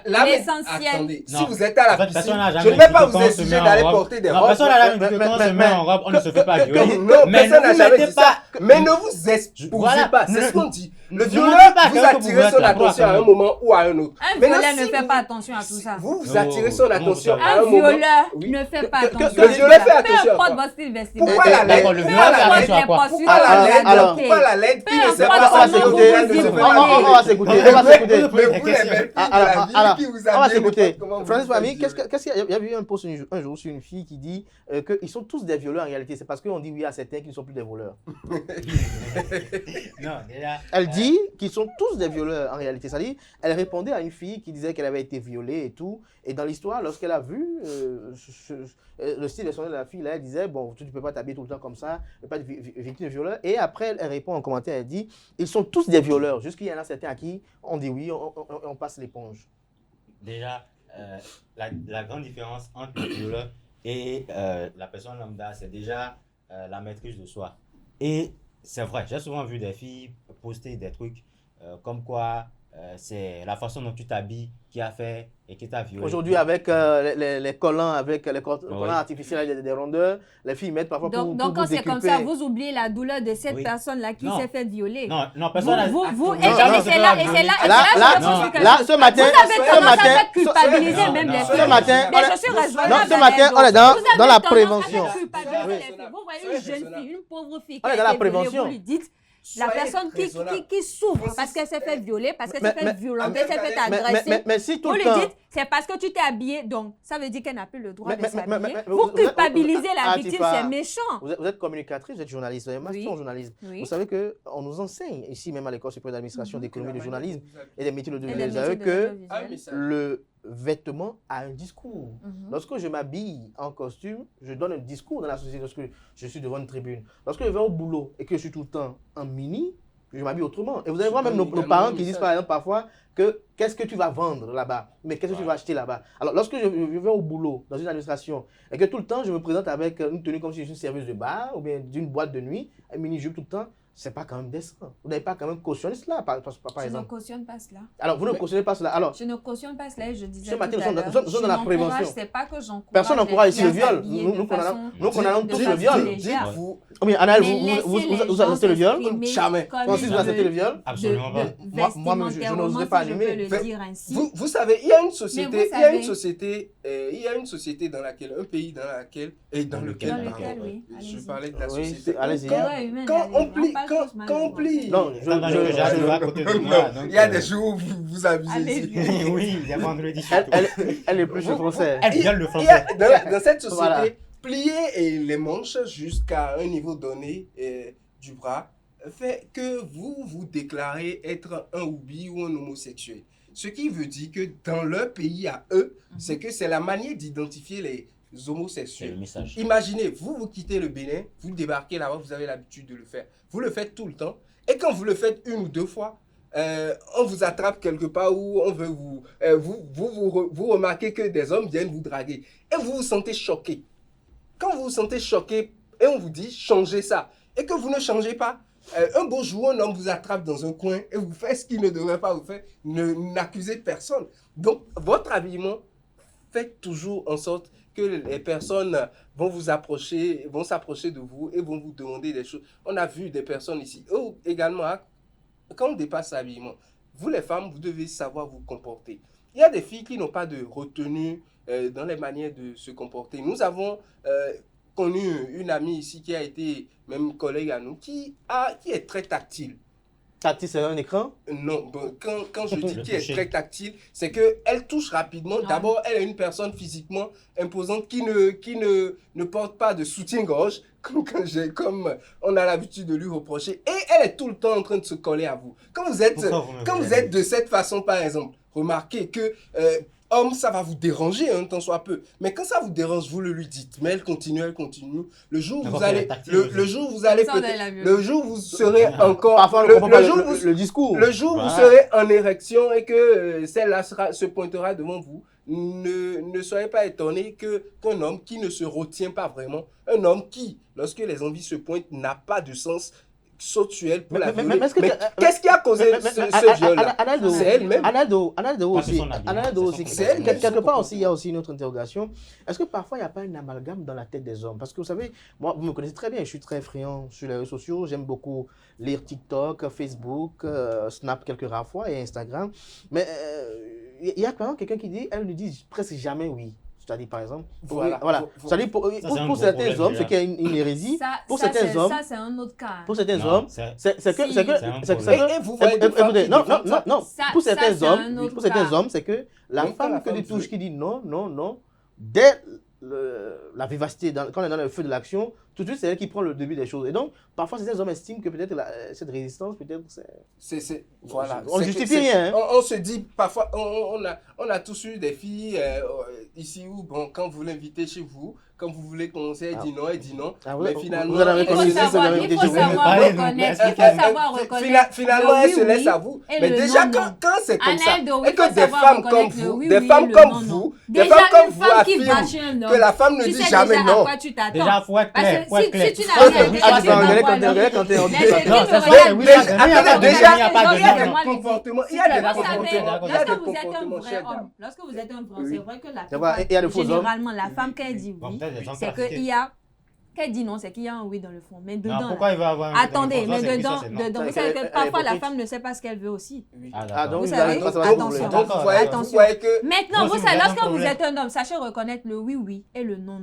Attendez, Non. si vous êtes à la Personne piscine, n'a jamais je ne dit vais que pas quand vous on se exiger met en d'aller robe- porter des Non, robes. personne n'a jamais dit que quand on se met en robe, on ne se fait pas violer. Non, personne n'a jamais dit ça. Mais ne vous exposez pas, c'est ce qu'on dit. Le violeur vous attirez son attention à un moment ou à un autre. Un violeur ne fait pas attention à tout ça. Vous attirez son attention à un un moment. violeur ne fait pas attention. Le violeur fait attention. Peu importe votre style vestimentaire. Pourquoi la laide? Pourquoi la laide? Il ne sait pas on va s'écouter. On va s'écouter. Francis Fami, il y a eu un post un jour sur une fille qui dit qu'ils sont tous des violeurs en réalité. C'est parce qu'on dit oui à certains qui ne sont plus des voleurs. Elle dit qu'ils sont tous des violeurs en réalité. C'est-à-dire, elle répondait à une fille qui disait qu'elle avait été violée et tout. Et dans l'histoire, lorsqu'elle a vu le style vestimentaire de la fille, là, elle disait bon, tu ne peux pas t'habiller tout le temps comme ça, ne pas être victime de violeur. Et après, elle répond en commentaire, elle dit ils sont tous des violeurs. Jusqu'il y en a certains à qui on dit oui, on passe l'éponge. Déjà, la grande différence entre le violeur et la personne lambda, c'est déjà la maîtrise de soi. Et c'est vrai, j'ai souvent vu des filles poster des trucs comme quoi c'est la façon dont tu t'habilles qui a fait et qui t'a violé. Aujourd'hui, avec les collants, avec les collants artificiels des rondeurs, les filles mettent parfois pour donc quand vous c'est comme ça, vous oubliez la douleur de cette personne-là qui s'est fait violer. Non, personne n'a... C'est là, ce matin, culpabiliser même les filles. Mais je suis raisonnable. Ce matin, on est dans la prévention. Vous voyez une jeune fille, une pauvre fille qui a été violée, vous lui dites la personne qui souffre parce qu'elle s'est fait violer, parce qu'elle s'est fait violenter, s'est fait agresser. Mais si tout vous le lui temps... dites, c'est parce que tu t'es habillé, donc ça veut dire qu'elle n'a plus le droit de s'habiller. Vous culpabilisez la victime, c'est méchant. Vous êtes communicatrice, vous êtes journaliste, vous avez un master en journalisme. Vous savez qu'on nous enseigne, ici même à l'école supérieure d'administration, d'économie, de journalisme et des métiers de l'audiovisuel, que le vêtement a un discours. Lorsque je m'habille en costume, je donne un discours dans la société lorsque je suis devant une tribune. Lorsque je vais au boulot et que je suis tout le temps en mini, je m'habille autrement. Et vous allez voir même nos parents qui disent par exemple parfois que qu'est-ce que tu vas vendre là-bas, mais qu'est-ce que tu vas acheter là-bas. Alors lorsque je vais au boulot dans une administration et que tout le temps je me présente avec une tenue comme si je suis une serveuse de bar ou bien d'une boîte de nuit, un mini-jupe tout le temps, c'est pas quand même décent. Vous n'avez pas quand même cautionné cela, par exemple. Je ne cautionne pas cela. Alors, vous ne cautionnez pas cela. Alors, je ne cautionne pas cela et je disais ce matin, tout à l'heure, nous sommes dans la prévention. C'est pas que j'encourage. Personne n'encourage ici le viol. Nous condamnons tous le viol. Oui, Anaël, vous acceptez le viol? Jamais. Francis, vous acceptez le viol? Absolument pas. Moi-même, je n'oserais pas allumer. Vous savez, il y a une société dans laquelle, un pays dans laquelle, et dans lequel, je parlais de la société. Allez-y. Quand on plie. Non, j'arrive à côté de moi. Il y a des jours où vous abusez ici. Oui, il y a vendredi. Elle est plus français. Elle vient le français. Dans cette société, plier les manches jusqu'à un niveau donné du bras fait que vous déclarez être un oubi ou un homosexuel. Ce qui veut dire que dans leur pays à eux, c'est que c'est la manière d'identifier les homosexuels. C'est le message. Imaginez, vous quittez le Bénin, vous débarquez là-bas, vous avez l'habitude de le faire. Vous le faites tout le temps. Et quand vous le faites une ou deux fois, on vous attrape quelque part où on veut vous remarquez que des hommes viennent vous draguer. Et vous vous sentez choqué. Quand vous vous sentez choqué et on vous dit changez ça, et que vous ne changez pas, un beau jour, un homme vous attrape dans un coin et vous fait ce qu'il ne devrait pas vous faire, n'accusez personne. Donc, votre habillement fait toujours en sorte que les personnes vont s'approcher de vous et vont vous demander des choses. On a vu des personnes ici, également, quand on dépasse l'habillement, vous les femmes, vous devez savoir vous comporter. Il y a des filles qui n'ont pas de retenue dans les manières de se comporter. Nous avons connu une amie ici qui a été même collègue à nous, qui est très tactile. Tactile, c'est un écran? Non, bon, quand je dis qu'elle est très tactile, c'est qu'elle touche rapidement. D'abord, elle est une personne physiquement imposante qui ne porte pas de soutien-gorge, comme on a l'habitude de lui reprocher. Et elle est tout le temps en train de se coller à vous. Quand vous êtes de cette façon, par exemple, remarquez que... homme, ça va vous déranger un tant soit peu. Mais quand ça vous dérange, vous le lui dites. Mais elle continue. Le jour où vous allez vous serez encore... Parfois, le discours. Le jour où vous serez en érection et que celle-là se pointera devant vous, ne soyez pas étonné qu'un homme qui ne se retient pas vraiment, un homme qui, lorsque les envies se pointent, n'a pas de sens sexuel pour la violer. Mais qu'est-ce qui a causé ce viol-là? C'est elle-même. Analdo aussi. Quelque part aussi, il y a aussi une autre interrogation. Est-ce que parfois, il n'y a pas un amalgame dans la tête des hommes? Parce que vous savez, moi, vous me connaissez très bien, je suis très friand sur les réseaux sociaux. J'aime beaucoup lire TikTok, Facebook, Snap quelques rares fois et Instagram. Mais il y a quand même quelqu'un qui dit, elle ne dit presque jamais oui. C'est-à-dire, par exemple, voilà. C'est-à-dire, pour certains hommes, c'est qu'il y a une hérésie. Pour certains hommes, ça, c'est un autre cas. Pour certains hommes, c'est que... Non. Pour certains hommes, c'est que la femme que tu touches qui dit non, dès la vivacité, quand on est dans le feu de l'action, tout de suite, c'est elle qui prend le début des choses. Et donc, parfois, certains hommes estiment que peut-être cette résistance, peut-être, c'est... Voilà. On ne justifie rien. On se dit, parfois, on a tous eu des filles ici où, bon, quand vous l'invitez chez vous, quand vous voulez commencer, elle dit non. Mais finalement, il faut savoir reconnaître. Finalement, elle se laisse à vous. Mais déjà, quand c'est comme ça, et que des femmes comme vous, des femmes comme vous affirment que la femme ne dit jamais non. Déjà, faut être clair. Si tu n'as rien lorsque vous êtes un vrai homme, c'est vrai que généralement, la femme, quand elle dit oui, c'est qu'il y a... Qu'elle dit non, c'est qu'il y a un oui dans le fond. Mais dedans, pourquoi il va avoir un attendez, mais dedans, vous savez que parfois la femme ne sait pas ce qu'elle veut aussi. Donc, vous savez, attention. Maintenant, vous savez, lorsque vous êtes un homme, sachez reconnaître le oui et le non.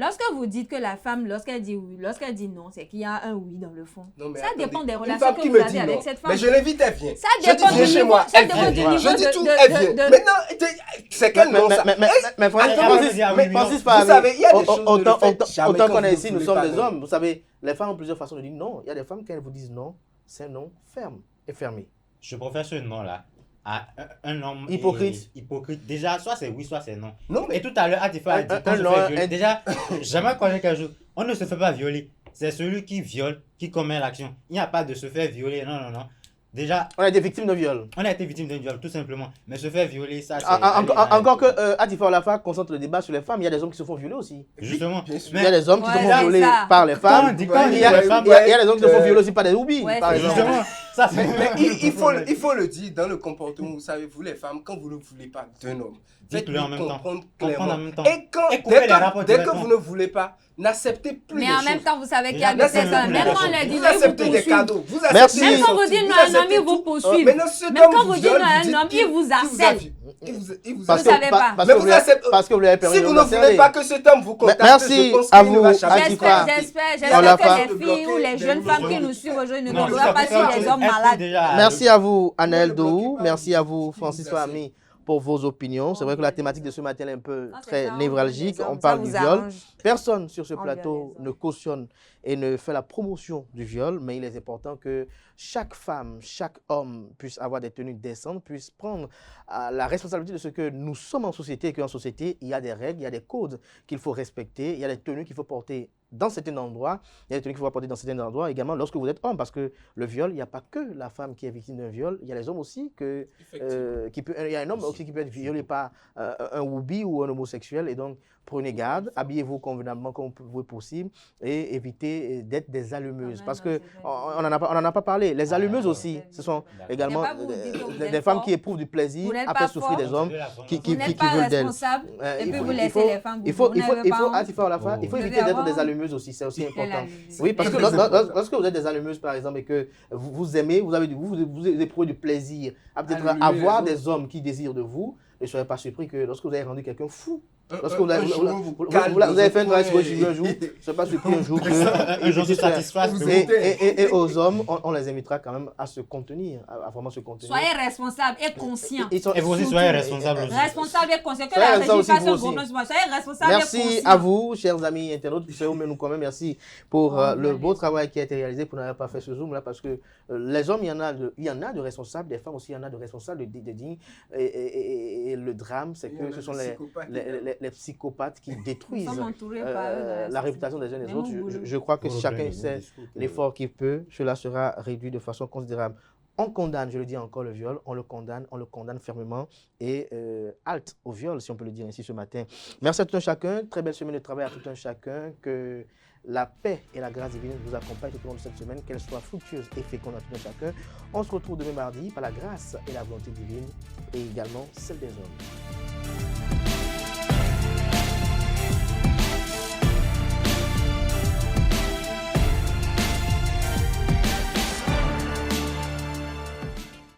Lorsque vous dites que la femme, lorsqu'elle dit oui, lorsqu'elle dit non, c'est qu'il y a un oui dans le fond. Ça dépend des relations que vous avez avec cette femme. Mais je l'invite, elle vient. Ça dépend du niveau. Ça dépend du niveau. Je dis tout, elle vient. Maintenant, c'est quel non ça? Mais Francis, vous savez, il y a des choses autant qu'on est ici, nous sommes des hommes. Vous savez, les femmes ont plusieurs façons de dire non. Il y a des femmes qui vous disent non, c'est non, ferme et fermé. Je préfère ce non-là à un homme hypocrite. Déjà, soit c'est oui, soit c'est non. Et tout à l'heure, Atifa a dit qu'on se fait violer. Déjà, jamais connaître quelque chose. On ne se fait pas violer. C'est celui qui viole qui commet l'action. Il n'y a pas de se faire violer. Non. Déjà, on a été victime de viol. On a été victime d'un viol, tout simplement. Mais se faire violer, ça, c'est... Encore que Atifa Olafa concentre le débat sur les femmes, il y a des hommes qui se font violer aussi. Justement. Il y a des hommes qui se font violer par les femmes. Il y a des hommes qui se font violer aussi par des oublis. Justement. Mais il faut le dire dans le comportement. Vous savez, vous les femmes, quand vous ne voulez pas d'un homme, dites-le en même temps. Clairement. En même temps. Et dès que vous ne voulez pas, n'acceptez plus. Mais en même temps, vous savez qu'il y a des personnes. Même quand on leur dit vous acceptez des cadeaux. Merci. Même quand vous dites non à un homme, il vous poursuit. Même quand vous dites non à un homme, il vous harcèle. Vous ne savez pas. Parce que vous l'avez permis. Si vous ne voulez pas que cet homme vous contacte, merci à vous, Atifa. J'espère que les filles ou les jeunes femmes qui nous suivent aujourd'hui ne doivent pas suivre les hommes malades. Merci à vous, Anel Dou. Merci à vous, Francis Fahmy, pour vos opinions. C'est vrai que la thématique de ce matin est un peu très névralgique. On parle du viol. Personne sur ce plateau ne cautionne et ne fait la promotion du viol, mais il est important que chaque femme, chaque homme puisse avoir des tenues décentes, puisse prendre la responsabilité de ce que nous sommes en société et qu'en société, il y a des règles, il y a des codes qu'il faut respecter, il y a des tenues qu'il faut porter dans certains endroits, il y a des tenues qu'il faut porter dans certains endroits également lorsque vous êtes homme, parce que le viol, il n'y a pas que la femme qui est victime d'un viol, il y a les hommes aussi il y a un homme aussi qui peut être violé par un woubi ou un homosexuel, et donc prenez garde, habillez-vous convenablement comme vous possible et évitez d'être des allumeuses, parce que on n'en a pas parlé. Les allumeuses aussi, ce sont également des femmes qui éprouvent du plaisir après souffrir des hommes qui veulent d'elles. Et puis vous laissez les femmes. Il faut éviter d'être des allumeuses aussi, c'est aussi important. Oui, parce que lorsque vous êtes des allumeuses par exemple et que vous aimez, vous éprouvez du plaisir à peut-être avoir des hommes qui désirent de vous, ne soyez pas surpris que lorsque vous avez rendu quelqu'un fou, Lorsque vous avez fait un travail psychologique un jour, c'est pas depuis un jour que... Un jour se satisfasse. Et aux hommes, on les invitera quand même à se contenir, à vraiment se contenir. Soyez responsables et conscients. Et vous aussi, soyez responsables aussi. Responsables et conscients. Que la régie fasse un gros plan. Soyez responsables et conscients. Merci à vous, chers amis internautes. Mais nous quand même merci pour le beau travail qui a été réalisé pour n'avoir pas fait ce Zoom-là, parce que les hommes, il y en a de responsables, des femmes aussi, il y en a de responsables, de dignes. Et le drame, c'est que ce sont les psychopathes qui détruisent la réputation des uns et des autres. Je crois que si chacun sait l'effort qu'il peut, cela sera réduit de façon considérable. On condamne, je le dis encore, le viol, on le condamne fermement et halte au viol, si on peut le dire ainsi ce matin. Merci à tout un chacun, très belle semaine de travail à tout un chacun, que la paix et la grâce divine vous accompagnent tout au long de cette semaine, qu'elle soit fructueuse et féconde à tout un chacun. On se retrouve demain mardi par la grâce et la volonté divine et également celle des hommes.